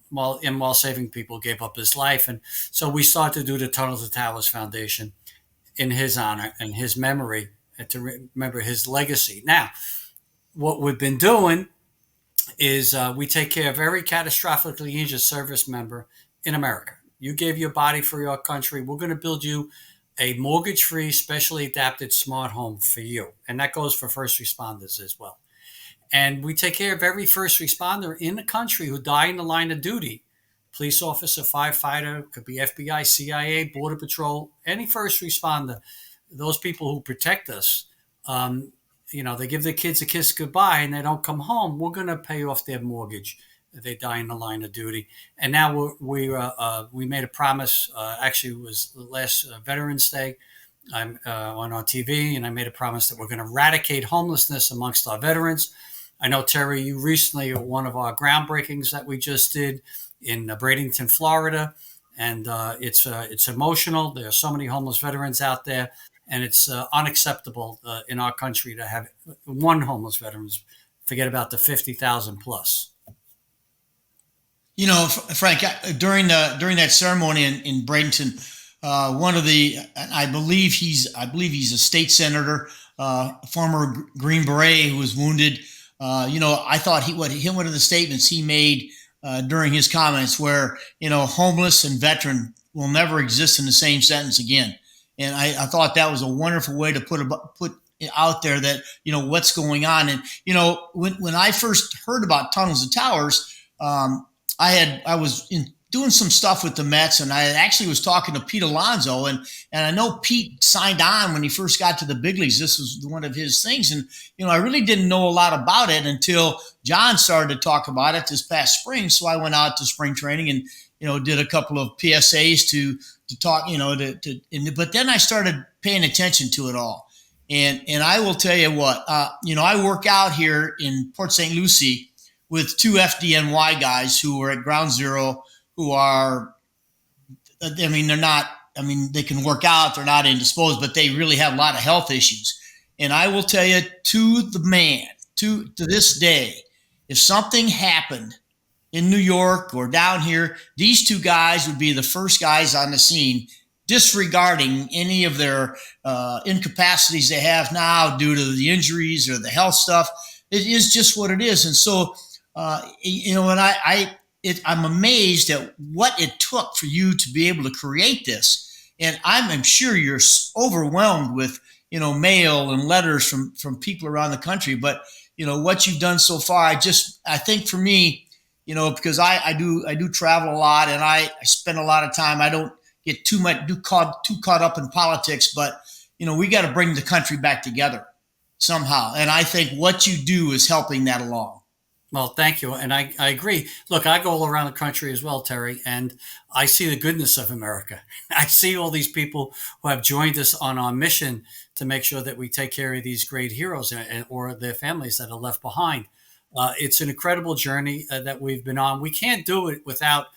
while saving people, gave up his life. And so we started to do the Tunnel to Towers Foundation in his honor and his memory, and to remember his legacy. Now, what we've been doing is we take care of every catastrophically injured service member in America. You gave your body for your country. We're going to build you a mortgage-free, specially adapted smart home for you. And that goes for first responders as well. And we take care of every first responder in the country who die in the line of duty. Police officer, firefighter, could be FBI, CIA, Border Patrol, any first responder, those people who protect us. They give their kids a kiss goodbye and they don't come home. We're going to pay off their mortgage if they die in the line of duty. And now we made a promise. Actually, it was last Veterans Day. I'm on our TV, and I made a promise that we're going to eradicate homelessness amongst our veterans. I know, Terry, you recently were one of our groundbreakings that we just did in Bradenton, Florida, and it's emotional. There are so many homeless veterans out there, and it's unacceptable in our country to have one homeless veteran. Forget about the 50,000 plus. Frank, during that ceremony in Bradenton, I believe he's a state senator, former Green Beret who was wounded. I thought one of the statements he made during his comments where, homeless and veteran will never exist in the same sentence again. And I thought that was a wonderful way to put out there that, what's going on. And, when I first heard about Tunnels and Towers, I was doing some stuff with the Mets, and I actually was talking to Pete Alonso, and I know Pete signed on when he first got to the big leagues. This was one of his things, and I really didn't know a lot about it until John started to talk about it this past spring. So I went out to spring training and did a couple of PSAs to talk, but then I started paying attention to it all, and I will tell you what, I work out here in Port St. Lucie with two FDNY guys who were at Ground Zero, who are, they can work out, they're not indisposed, but they really have a lot of health issues. And I will tell you, to the man, to this day, if something happened in New York or down here, these two guys would be the first guys on the scene, disregarding any of their incapacities they have now due to the injuries or the health stuff. It is just what it is. And so, and I'm amazed at what it took for you to be able to create this. And I'm sure you're overwhelmed with, mail and letters from people around the country. But, what you've done so far, I think for me, because I do travel a lot and I spend a lot of time. I don't get too caught up in politics, but, we got to bring the country back together somehow. And I think what you do is helping that along. Well, thank you. And I agree. Look, I go all around the country as well, Terry, and I see the goodness of America. I see all these people who have joined us on our mission to make sure that we take care of these great heroes or their families that are left behind. It's an incredible journey that we've been on. We can't do it without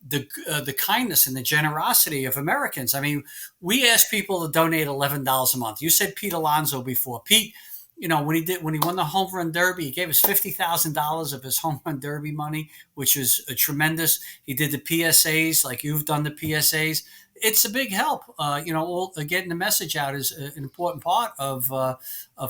the kindness and the generosity of Americans. I mean, we ask people to donate $11 a month. You said Pete Alonso before. Pete, when he won the home run derby, he gave us $50,000 of his home run derby money, which is tremendous. He did the PSAs like you've done the PSAs. It's a big help. Getting the message out is an important part of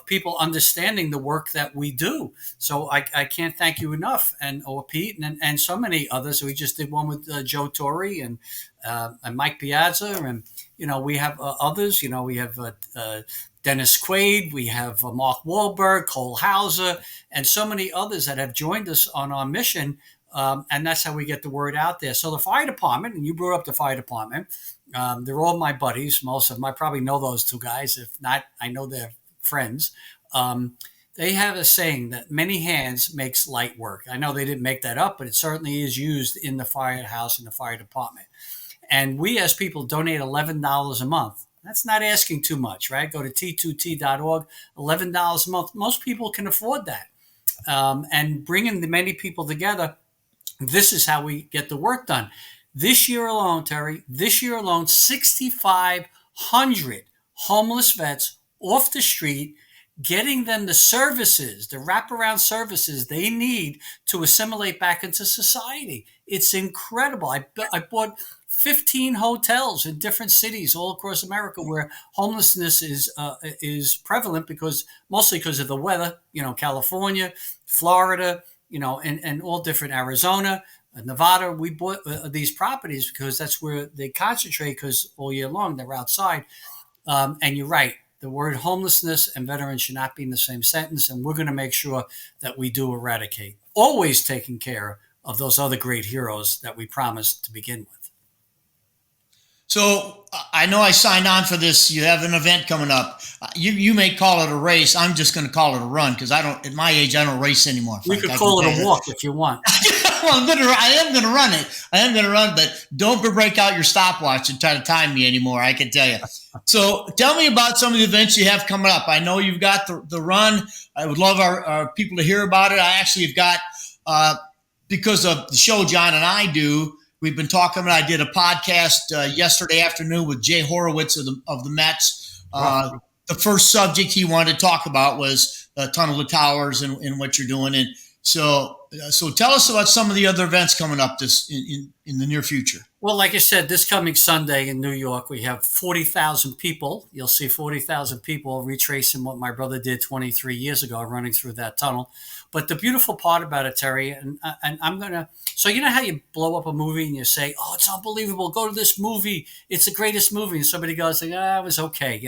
people understanding the work that we do. So I can't thank you enough, or Pete and so many others. We just did one with Joe Torre and Mike Piazza, and we have others. We have Dennis Quaid, we have Mark Wahlberg, Cole Hauser, and so many others that have joined us on our mission. And that's how we get the word out there. So the fire department, and you brought up the fire department, they're all my buddies. Most of them, I probably know those two guys. If not, I know they're friends. They have a saying that many hands makes light work. I know they didn't make that up, but it certainly is used in the firehouse and the fire department. And we as people donate $11 a month. That's not asking too much, right? Go to t2t.org, $11 a month. Most people can afford that. And bringing the many people together, this is how we get the work done. This year alone, Terry, 6,500 homeless vets off the street, getting them the services, the wraparound services they need to assimilate back into society. It's incredible. I bought 15 hotels in different cities all across America where homelessness is prevalent, because mostly because of the weather. California, Florida, and all different, Arizona, Nevada. We bought these properties because that's where they concentrate, because all year long they're outside. And you're right. The word homelessness and veterans should not be in the same sentence, and we're going to make sure that we do eradicate. Always taking care of those other great heroes that we promised to begin with. So I know I signed on for this. You have an event coming up. You may call it a race. I'm just going to call it a run, because at my age, I don't race anymore. We could call it a walk if you want. Well, I am going to run it. I am going to run, but don't break out your stopwatch and try to time me anymore. I can tell you. So tell me about some of the events you have coming up. I know you've got the run. I would love our people to hear about it. I actually have got, because of the show John and I do, we've been talking. I did a podcast yesterday afternoon with Jay Horowitz of the Mets. The first subject he wanted to talk about was Tunnel to Towers and what you're doing. And so tell us about some of the other events coming up in the near future. Well, like I said, this coming Sunday in New York, we have 40,000 people. You'll see 40,000 people retracing what my brother did 23 years ago, running through that tunnel. But the beautiful part about it, Terry, and I'm going to, so you know how you blow up a movie and you say, oh, it's unbelievable, go to this movie, it's the greatest movie. And somebody goes, it was okay,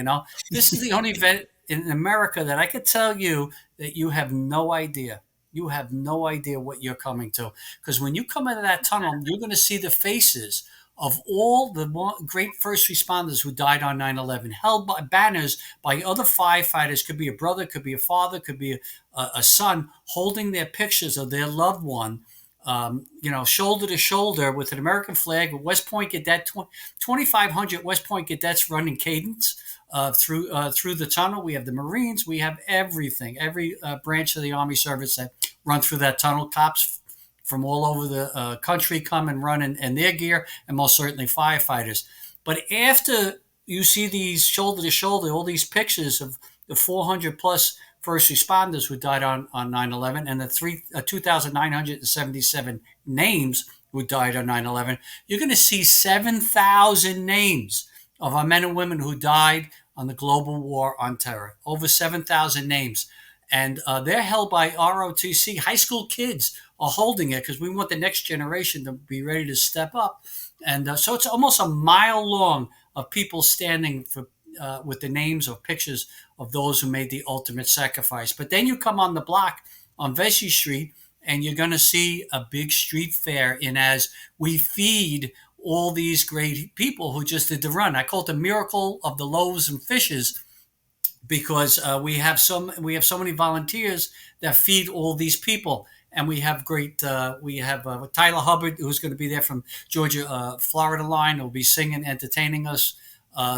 This is the only event in America that I could tell you that you have no idea. You have no idea what you're coming to. Because when you come into that tunnel, you're going to see the faces of all the great first responders who died on 9/11, held by banners by other firefighters. Could be a brother, could be a father, could be a son, holding their pictures of their loved one, shoulder to shoulder with an American flag. West Point Cadet, 2,500 West Point Cadets running cadence through the tunnel. We have the Marines. We have everything, every branch of the Army service that run through that tunnel. Cops from all over the country come and run in their gear, and most certainly firefighters. But after you see these shoulder to shoulder, all these pictures of the 400 plus first responders who died on 9/11 and the 2,977 names who died on 9/11, you're going to see 7,000 names of our men and women who died on the global war on terror. Over 7,000 names. And they're held by ROTC. High school kids are holding it because we want the next generation to be ready to step up. And so it's almost a mile long of people standing with the names or pictures of those who made the ultimate sacrifice. But then you come on the block on Vesey Street, and you're going to see a big street fair in as we feed all these great people who just did the run. I call it the miracle of the loaves and fishes, because we have so many volunteers that feed all these people. And we have Tyler Hubbard, who's going to be there from Georgia, Florida line. He'll be singing, entertaining us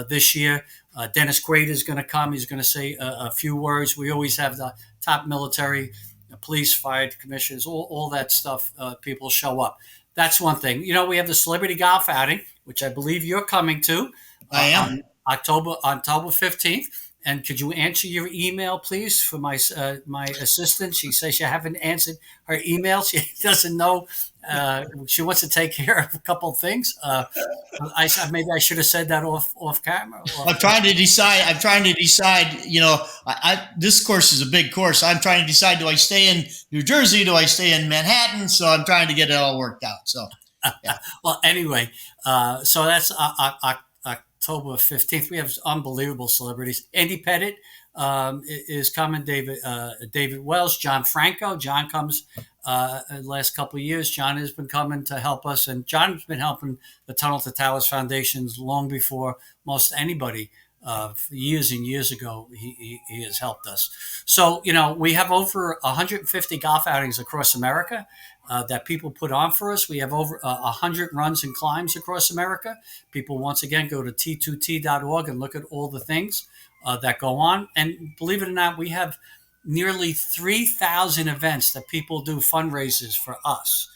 this year. Dennis Quaid is going to come. He's going to say a few words. We always have the top military, police, fire commissioners, all that stuff. People show up. That's one thing. We have the celebrity golf outing, which I believe you're coming to. I am. October 15th. And could you answer your email, please, for my assistant? She says she haven't answered her email. She doesn't know. She wants to take care of a couple of things. Maybe I should have said that off camera. I'm trying to decide. This course is a big course. I'm trying to decide: do I stay in New Jersey? Do I stay in Manhattan? So I'm trying to get it all worked out. So, yeah. Well, anyway, so that's October 15th. We have unbelievable celebrities. Andy Pettit is coming. David Wells, John Franco. John comes the last couple of years. John has been coming to help us, and John's been helping the Tunnel to Towers Foundations long before most anybody. Years and years ago, he has helped us. So, we have over 150 golf outings across America that people put on for us. We have over 100 runs and climbs across America. People, once again, go to t2t.org and look at all the things that go on. And believe it or not, we have nearly 3,000 events that people do fundraisers for us.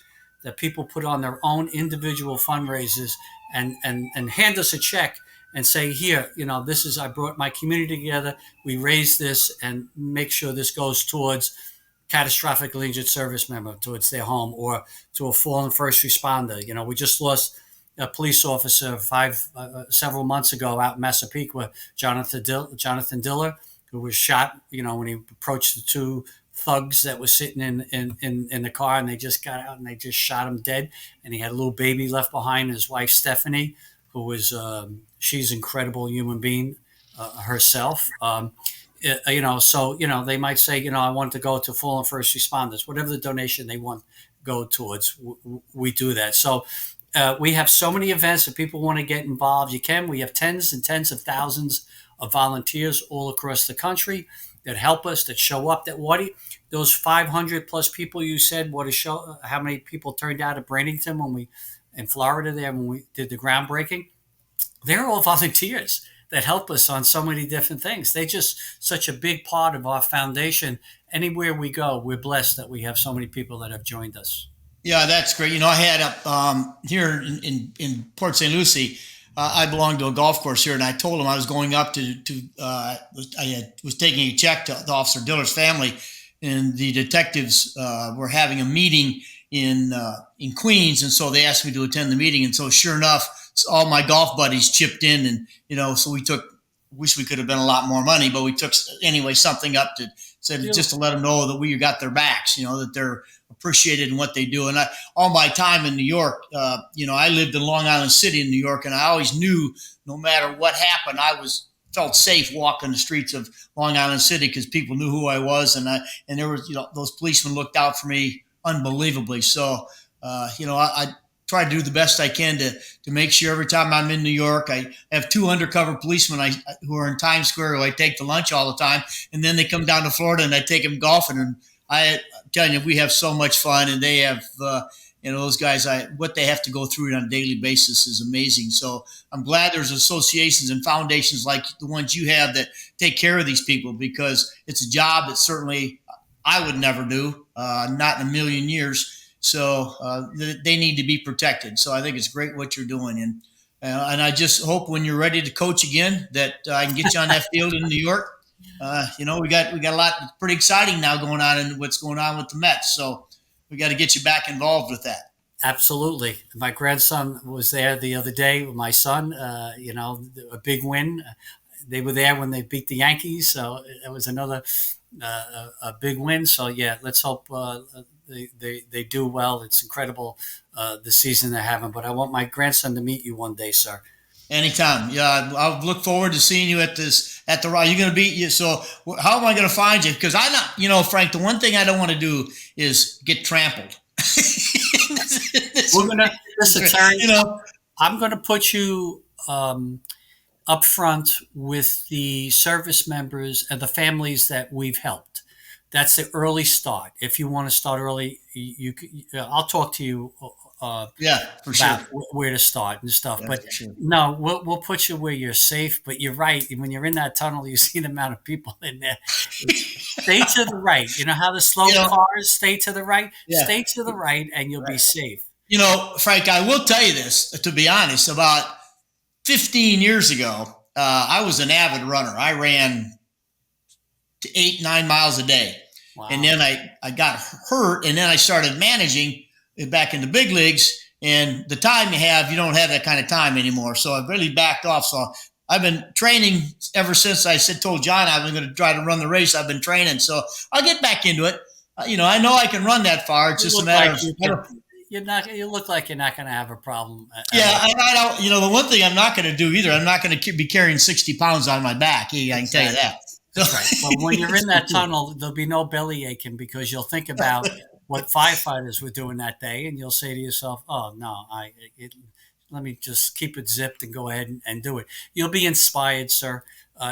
that people put on their own individual fundraisers and hand us a check and say, here, this is, I brought my community together. We raised this and make sure this goes towards catastrophically injured service member, towards their home, or to a fallen first responder. We just lost a police officer several months ago out in Massapequa, Jonathan Diller, who was shot, when he approached the two thugs that were sitting in the car, and they just got out and they just shot him dead. And he had a little baby left behind, his wife, Stephanie, who was, she's an incredible human being herself. So, they might say, I want to go to fallen first responders, whatever the donation they want go towards, we do that. So we have so many events that people want to get involved. We have tens and tens of thousands of volunteers all across the country that help us, that show up, those 500 plus people you said, how many people turned out at Bradenton in Florida there when we did the groundbreaking? They're all volunteers that help us on so many different things. They're just such a big part of our foundation. Anywhere we go, we're blessed that we have so many people that have joined us. Yeah, that's great. I had up here in Port St. Lucie, I belong to a golf course here, and I told him I was going up I was taking a check to Officer Diller's family, and the detectives were having a meeting in Queens, and so they asked me to attend the meeting. And so sure enough, all my golf buddies chipped in, and so wish we could have been a lot more money, but we took anyway something up to said just to let them know that we got their backs, that they're appreciated in what they do. And all my time in New York, I lived in Long Island City in New York, and I always knew no matter what happened, felt safe walking the streets of Long Island City because people knew who I was, and there was those policemen looked out for me unbelievably. So I try to do the best I can to make sure every time I'm in New York, I have 2 undercover policemen who are in Times Square who I take to lunch all the time, and then they come down to Florida and I take them golfing, and I'm telling you, we have so much fun, and they have those guys, what they have to go through on a daily basis is amazing. So I'm glad there's associations and foundations like the ones you have that take care of these people, because it's a job that certainly I would never do, not in a million years. So they need to be protected. So I think it's great what you're doing. And I just hope when you're ready to coach again that I can get you on that field in New York. We got a lot pretty exciting now going on in what's going on with the Mets. So we got to get you back involved with that. Absolutely. My grandson was there the other day with my son, a big win. They were there when they beat the Yankees. So it was another a big win. So, yeah, let's hope they do well. It's incredible the season they're having. But I want my grandson to meet you one day, sir. Anytime. Yeah, I'll look forward to seeing you at the ride. You're going to be, so how am I going to find you? Because I'm not, Frank, the one thing I don't want to do is get trampled. We're going to, listen, Terry, I'm going to put you up front with the service members and the families that we've helped. That's the early start. If you want to start early, I'll talk to you. For sure. Where to start and stuff. Yeah, but sure. no, we'll put you where you're safe. But you're right. When you're in that tunnel, you see the amount of people in there. Stay to the right. You know how the slow cars stay to the right? Yeah. Stay to the right and you'll be safe. Frank, I will tell you this, to be honest, about 15 years ago, I was an avid runner. I ran 8-9 miles a day. Wow. And then I got hurt, and then I started managing back in the big leagues, and the time you don't have that kind of time anymore. So I've really backed off. So I've been training ever since told John I was going to try to run the race. I've been training. So I'll get back into it. I know I can run that far. It's just a matter of you look like you're not going to have a problem. I don't. The one thing I'm not going to do either, I'm not going to be carrying 60 pounds on my back. I can tell you that. That's right. Well, when you're in that tunnel, there'll be no belly aching because you'll think about what firefighters were doing that day, and you'll say to yourself, "Oh no, let me just keep it zipped and go ahead and do it." You'll be inspired, sir.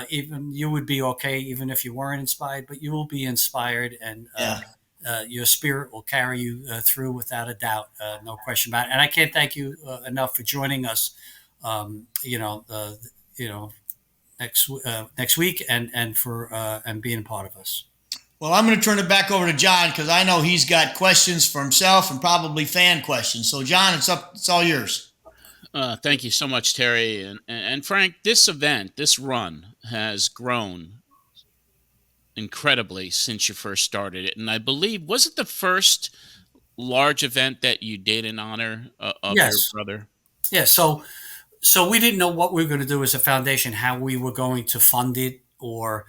Even you would be okay, even if you weren't inspired, but you will be inspired, and your spirit will carry you through without a doubt, no question about it. And I can't thank you enough for joining us. Next week and being part of us. Well, I'm going to turn it back over to John because I know he's got questions for himself and probably fan questions. So, John, it's all yours. Thank you so much, Terry. And Frank, this event, this run has grown incredibly since you first started it. And I believe, was it the first large event that you did in honor of your Yes. brother? Yeah. So we didn't know what we were going to do as a foundation, how we were going to fund it, or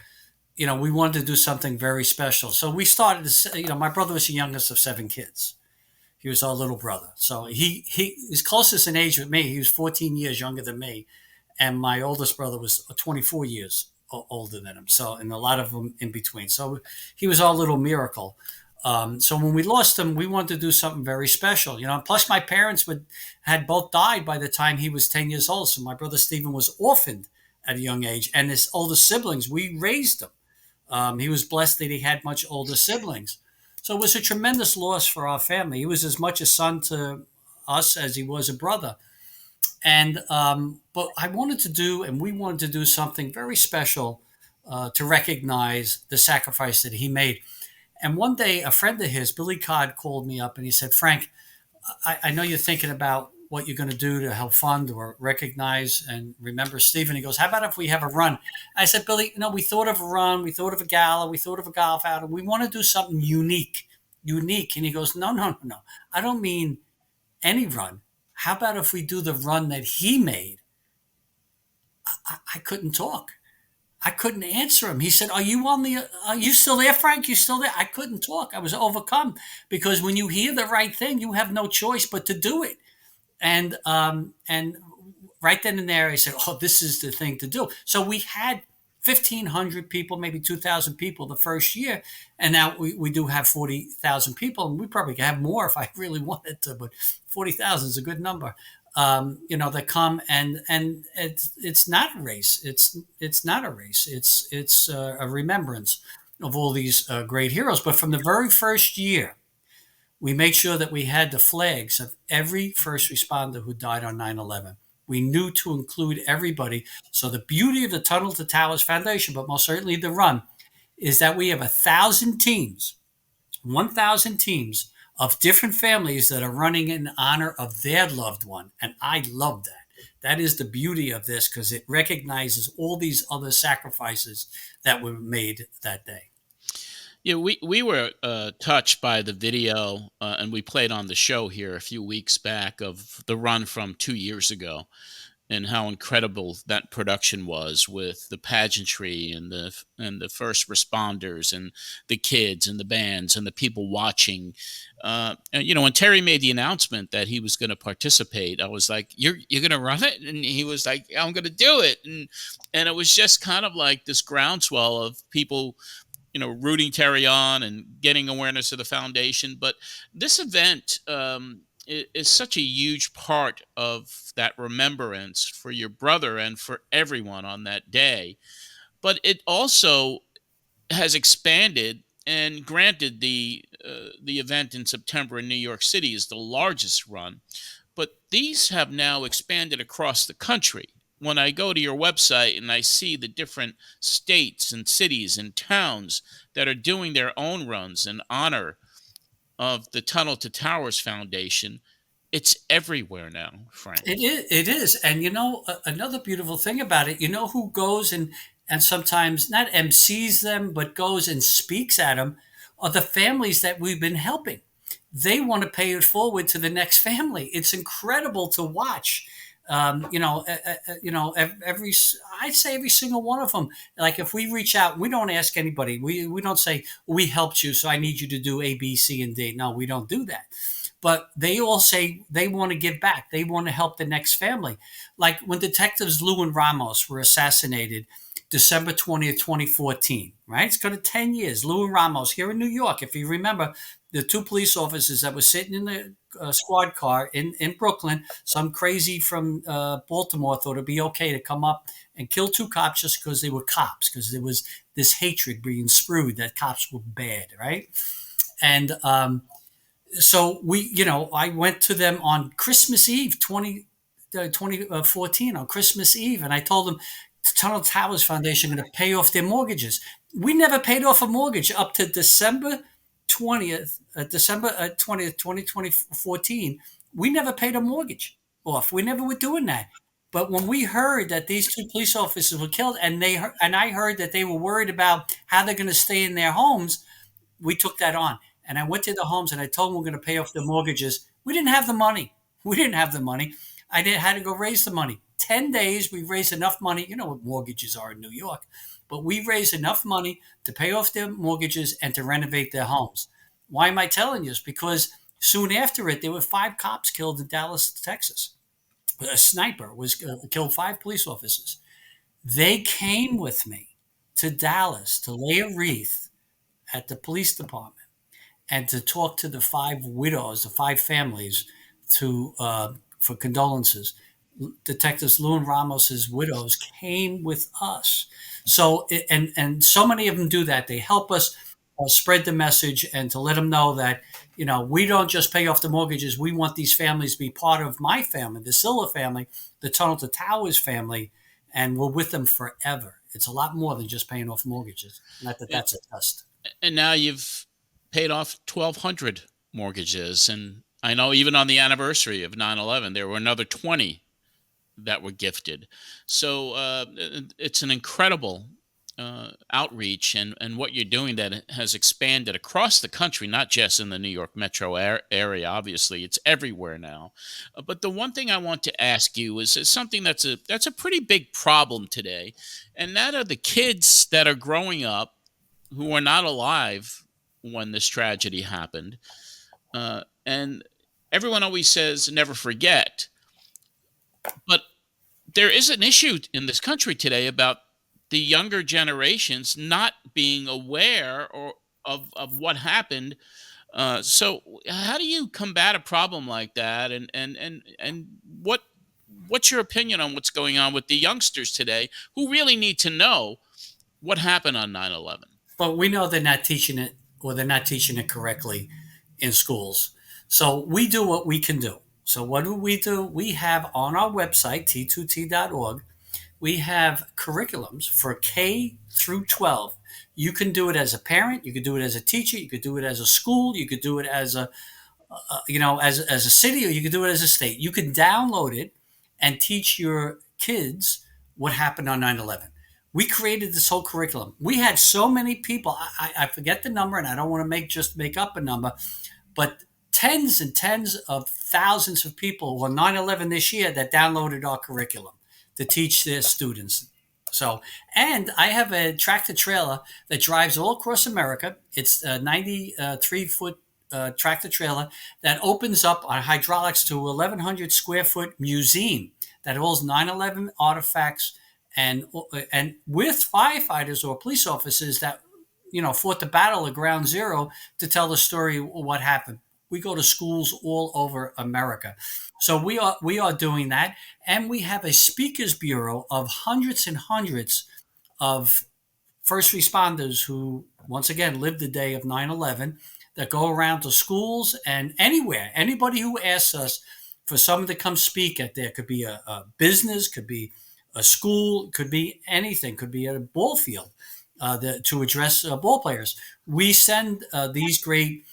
we wanted to do something very special. So we started to, my brother was the youngest of 7 kids. He was our little brother. So he is closest in age with me. He was 14 years younger than me. And my oldest brother was 24 years older than him. So, and a lot of them in between. So he was our little miracle. So when we lost him, we wanted to do something very special, Plus, my parents had both died by the time he was 10 years old. So my brother Stephen was orphaned at a young age, and his older siblings, we raised him. He was blessed that he had much older siblings. So it was a tremendous loss for our family. He was as much a son to us as he was a brother. And but I wanted to do, and we wanted to do something very special to recognize the sacrifice that he made. And one day, a friend of his, Billy Codd, called me up and he said, "Frank, I know you're thinking about what you're going to do to help fund or recognize and remember Stephen." He goes, "How about if we have a run?" I said, "Billy, we thought of a run, we thought of a gala, we thought of a golf outing. We want to do something unique. And he goes, No. I don't mean any run. How about if we do the run that he made?" I couldn't talk. I couldn't answer him. He said, Are you still there, Frank? You still there? I couldn't talk. I was overcome because when you hear the right thing, you have no choice but to do it. And right then and there, I said, "Oh, this is the thing to do." So we had 1,500 people, maybe 2,000 people the first year. And now we do have 40,000 people. And we probably could have more if I really wanted to, but 40,000 is a good number. That come and it's not a race. It's not a race. It's a remembrance of all these great heroes. But from the very first year, we made sure that we had the flags of every first responder who died on 9/11. We knew to include everybody. So the beauty of the Tunnel to Towers Foundation, but most certainly the run, is that we have 1,000 teams, 1,000 teams of different families that are running in honor of their loved one. And I love that. That is the beauty of this because it recognizes all these other sacrifices that were made that day. Yeah, we were touched by the video, and we played on the show here a few weeks back of the run from 2 years ago, and how incredible that production was with the pageantry and the first responders and the kids and the bands and the people watching. And when Terry made the announcement that he was going to participate, I was like, "You're going to run it?" And he was like, "I'm going to do it." And it was just kind of like this groundswell of people rooting Terry on and getting awareness of the foundation. But this event is such a huge part of that remembrance for your brother and for everyone on that day. But it also has expanded. And granted, the event in September in New York City is the largest run, but these have now expanded across the country. When I go to your website and I see the different states and cities and towns that are doing their own runs in honor of the Tunnel to Towers Foundation, it's everywhere now, Frank. It is. And another beautiful thing about it, who goes and sometimes not MCs them, but goes and speaks at them are the families that we've been helping. They want to pay it forward to the next family. It's incredible to watch. Every I'd say every single one of them. Like if we reach out, we don't ask anybody. We don't say we helped you, so I need you to do A, B, C, and D. No, we don't do that. But they all say they want to give back. They want to help the next family. Like when detectives Lou and Ramos were assassinated, December 20th, 2014. Right, it's going to 10 years. Lou and Ramos here in New York. If you remember, the two police officers that were sitting in the squad car in Brooklyn, some crazy from Baltimore thought it'd be okay to come up and kill two cops just because they were cops, because there was this hatred being spewed that cops were bad, right? And so I went to them on Christmas Eve, 2014, on Christmas Eve, and I told them, the Tunnel Towers Foundation going to pay off their mortgages. We never paid off a mortgage up to December 20th, 2014. We never paid a mortgage off. We never were doing that. But when we heard that these two police officers were killed, and I heard that they were worried about how they're going to stay in their homes, we took that on. And I went to the homes and I told them we're going to pay off the mortgages. We didn't have the money. We didn't have the money. Had to go raise the money. 10 days, we raised enough money. You know what mortgages are in New York. But we raised enough money to pay off their mortgages and to renovate their homes. Why am I telling you this? Because soon after it, there were 5 cops killed in Dallas, Texas. A sniper killed 5 police officers. They came with me to Dallas to lay a wreath at the police department and to talk to the 5 widows, the 5 families, for condolences. Detectives Lou and Ramos's widows came with us. So and so many of them do that. They help us spread the message and to let them know that we don't just pay off the mortgages. We want these families to be part of my family, the Siller family, the Tunnel to Towers family, and we're with them forever. It's a lot more than just paying off mortgages. Not that that's a test. And now you've paid off 1,200 mortgages. And I know even on the anniversary of 9/11, there were another 20 that were gifted. So it's an incredible outreach and what you're doing that has expanded across the country, not just in the New York metro area. Obviously, it's everywhere now. But the one thing I want to ask you is something that's a pretty big problem today, and that are the kids that are growing up who are not alive when this tragedy happened. And everyone always says never forget, but there is an issue in this country today about the younger generations not being aware of what happened. So how do you combat a problem like that? And what's your opinion on what's going on with the youngsters today who really need to know what happened on 9/11? But we know they're not teaching it, or they're not teaching it correctly in schools. So we do what we can do. So what do? We have on our website, t2t.org, we have curriculums for K through 12. You can do it as a parent. You could do it as a teacher. You could do it as a school. You could do it as as a city, or you could do it as a state. You can download it and teach your kids what happened on 9/11. We created this whole curriculum. We had so many people. I forget the number, and I don't want to make up a number, but tens and tens of thousands of people on 9/11 this year that downloaded our curriculum to teach their students. So, and I have a tractor trailer that drives all across America. It's a 93-foot tractor trailer that opens up on hydraulics to 1,100 square foot museum that holds 9/11 artifacts and with firefighters or police officers that fought the battle of Ground Zero to tell the story of what happened. We go to schools all over America. So we are doing that. And we have a speakers bureau of hundreds and hundreds of first responders who, once again, lived the day of 9/11 that go around to schools and anywhere. Anybody who asks us for someone to come speak at there, could be a business, could be a school, could be anything, could be at a ball field to address ball players. We send these great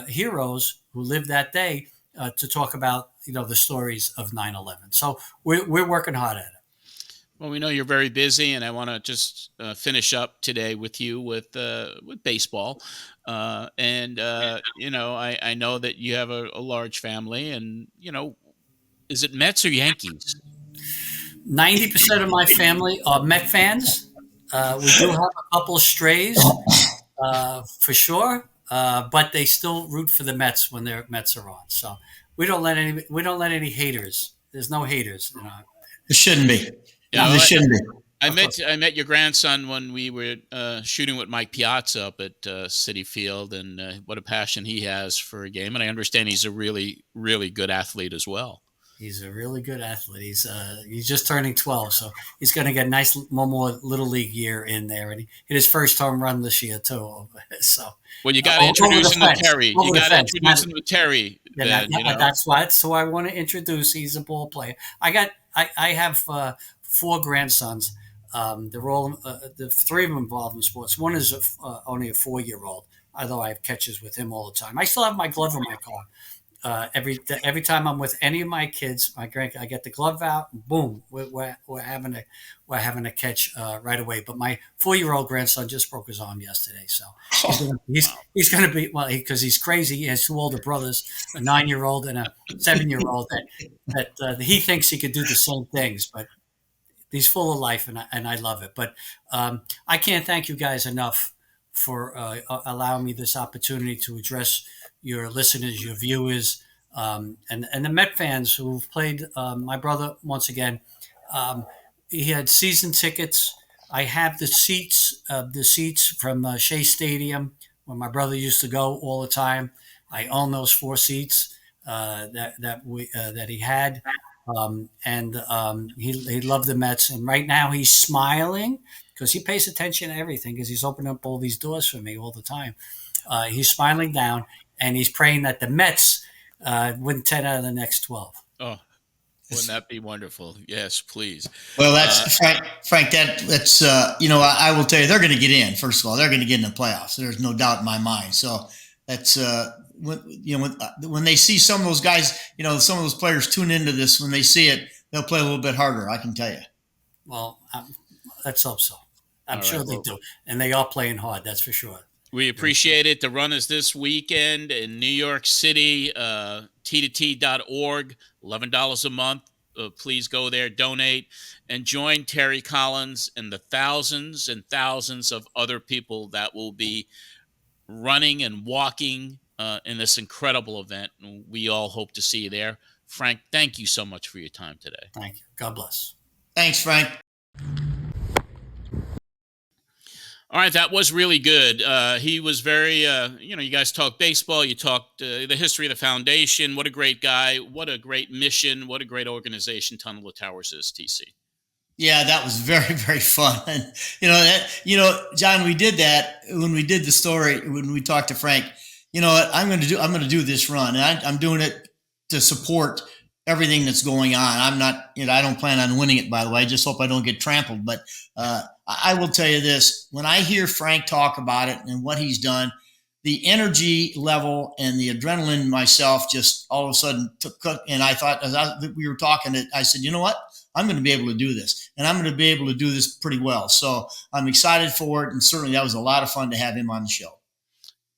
heroes who lived that day to talk about the stories of 9/11. So we're working hard at it. Well, we know you're very busy, and I want to just finish up today with you with baseball. I know that you have a large family, and is it Mets or Yankees? 90% of my family are Met fans. We do have a couple of strays, for sure. But they still root for the Mets when their Mets are on. So we don't let any haters. There's no haters. There shouldn't be. Yeah, there shouldn't be. I met your grandson when we were shooting with Mike Piazza up at Citi Field, and what a passion he has for a game. And I understand he's a really, really good athlete as well. He's a really good athlete. He's just turning 12, so he's going to get a nice one more little league year in there, and he hit his first home run this year too. So well, you got to introduce him to Terry. You got to introduce him to Terry. That's why I want to introduce. He's a ball player. I have 4 grandsons. They're all the three of them involved in sports. One is only a 4-year-old, although I have catches with him all the time. I still have my glove in my car. Every time I'm with any of my kids, I get the glove out. And boom, we're having a catch right away. But my 4-year-old grandson just broke his arm yesterday, so he's going to be because he's crazy. He has 2 older brothers, a 9-year-old and a 7-year-old that he thinks he could do the same things, but he's full of life and I love it. But I can't thank you guys enough for allowing me this opportunity to address your listeners, your viewers, and the Met fans who've played. My brother, once again, he had season tickets. I have the seats from Shea Stadium where my brother used to go all the time. I own those 4 seats that he had, he loved the Mets. And right now he's smiling because he pays attention to everything because he's opening up all these doors for me all the time. He's smiling down. And he's praying that the Mets win 10 out of the next 12. Oh, wouldn't that be wonderful? Yes, please. Well, that's Frank. That's I will tell you, they're going to get in. First of all, they're going to get in the playoffs. There's no doubt in my mind. So that's when they see some of those guys, some of those players tune into this. When they see it, they'll play a little bit harder. I can tell you. Well, let's hope so. I'm sure they do, and they are playing hard. That's for sure. We appreciate it. The run is this weekend in New York City, t2t.org, $11 a month. Please go there, donate, and join Terry Collins and the thousands and thousands of other people that will be running and walking in this incredible event. We all hope to see you there. Frank, thank you so much for your time today. Thank you. God bless. Thanks, Frank. All right, that was really good. He was very, you guys talked baseball. You talked the history of the foundation. What a great guy. What a great mission. What a great organization Tunnel to Towers is, TC. Yeah, that was very, very fun. And, John, we did that when we did the story, when we talked to Frank. You know what? I'm going to do this run. And I'm doing it to support everything that's going on. I'm not, I don't plan on winning it, by the way. I just hope I don't get trampled. But I will tell you this, when I hear Frank talk about it and what he's done, the energy level and the adrenaline myself just all of a sudden took, and I thought, we were talking, I said, you know what? I'm going to be able to do this, and I'm going to be able to do this pretty well. So I'm excited for it. And certainly that was a lot of fun to have him on the show.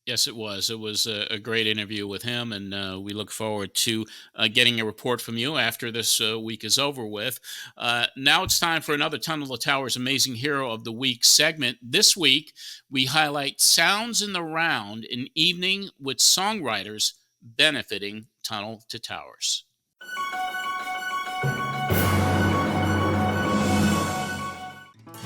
Yes, it was. It was a great interview with him, and we look forward to getting a report from you after this week is over with. Now it's time for another Tunnel to Towers Amazing Hero of the Week segment. This week, we highlight Sounds in the Round, an evening with songwriters benefiting Tunnel to Towers.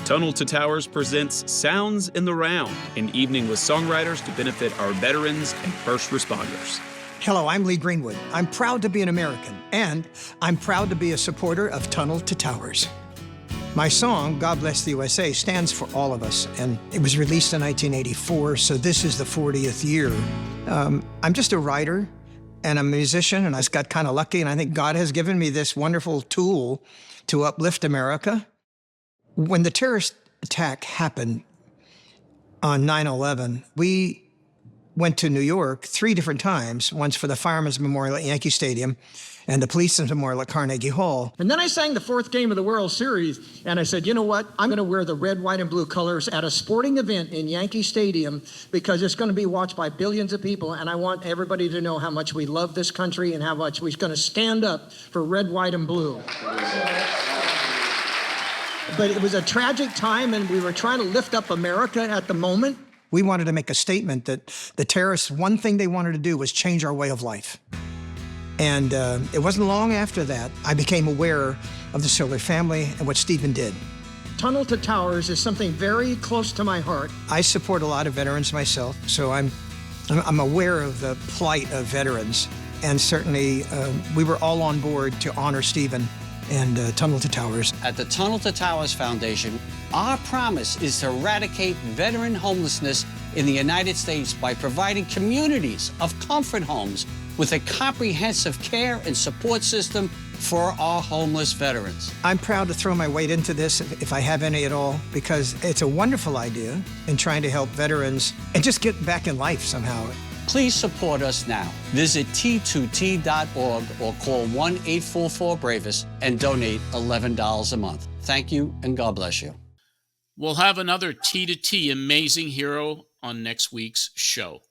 Tunnel to Towers presents Sounds in the Round, an evening with songwriters to benefit our veterans and first responders. Hello, I'm Lee Greenwood. I'm proud to be an American, and I'm proud to be a supporter of Tunnel to Towers. My song, God Bless the USA, stands for all of us, and it was released in 1984, so this is the 40th year. I'm just a writer and a musician, and I got kind of lucky, and I think God has given me this wonderful tool to uplift America. When the terrorist attack happened on 9/11, we went to New York 3 different times, once for the Fireman's Memorial at Yankee Stadium and the Policeman's Memorial at Carnegie Hall. And then I sang the 4th game of the World Series, and I said, you know what? I'm going to wear the red, white, and blue colors at a sporting event in Yankee Stadium because it's going to be watched by billions of people, and I want everybody to know how much we love this country and how much we're going to stand up for red, white, and blue. But it was a tragic time, and we were trying to lift up America at the moment. We wanted to make a statement that the terrorists, one thing they wanted to do was change our way of life. And it wasn't long after that I became aware of the Siller family and what Stephen did. Tunnel to Towers is something very close to my heart. I support a lot of veterans myself, so I'm aware of the plight of veterans. And certainly we were all on board to honor Stephen and Tunnel to Towers. At the Tunnel to Towers Foundation, our promise is to eradicate veteran homelessness in the United States by providing communities of comfort homes with a comprehensive care and support system for our homeless veterans. I'm proud to throw my weight into this if I have any at all, because it's a wonderful idea in trying to help veterans and just get back in life somehow. Please support us now. Visit T2T.org or call 1-844-BRAVEST and donate $11 a month. Thank you, and God bless you. We'll have another T2T Amazing Hero on next week's show.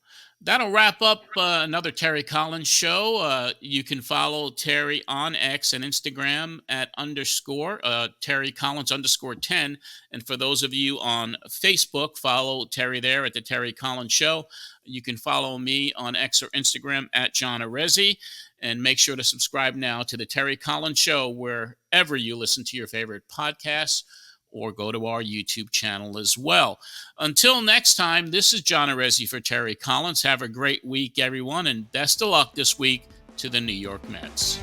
That'll wrap up another Terry Collins show. You can follow Terry on X and Instagram at Terry Collins _10. And for those of you on Facebook, follow Terry there at the Terry Collins Show. You can follow me on X or Instagram at John Arezzi. And make sure to subscribe now to the Terry Collins Show wherever you listen to your favorite podcasts, or go to our YouTube channel as well. Until next time, this is John Arezzi for Terry Collins. Have a great week, everyone, and best of luck this week to the New York Mets.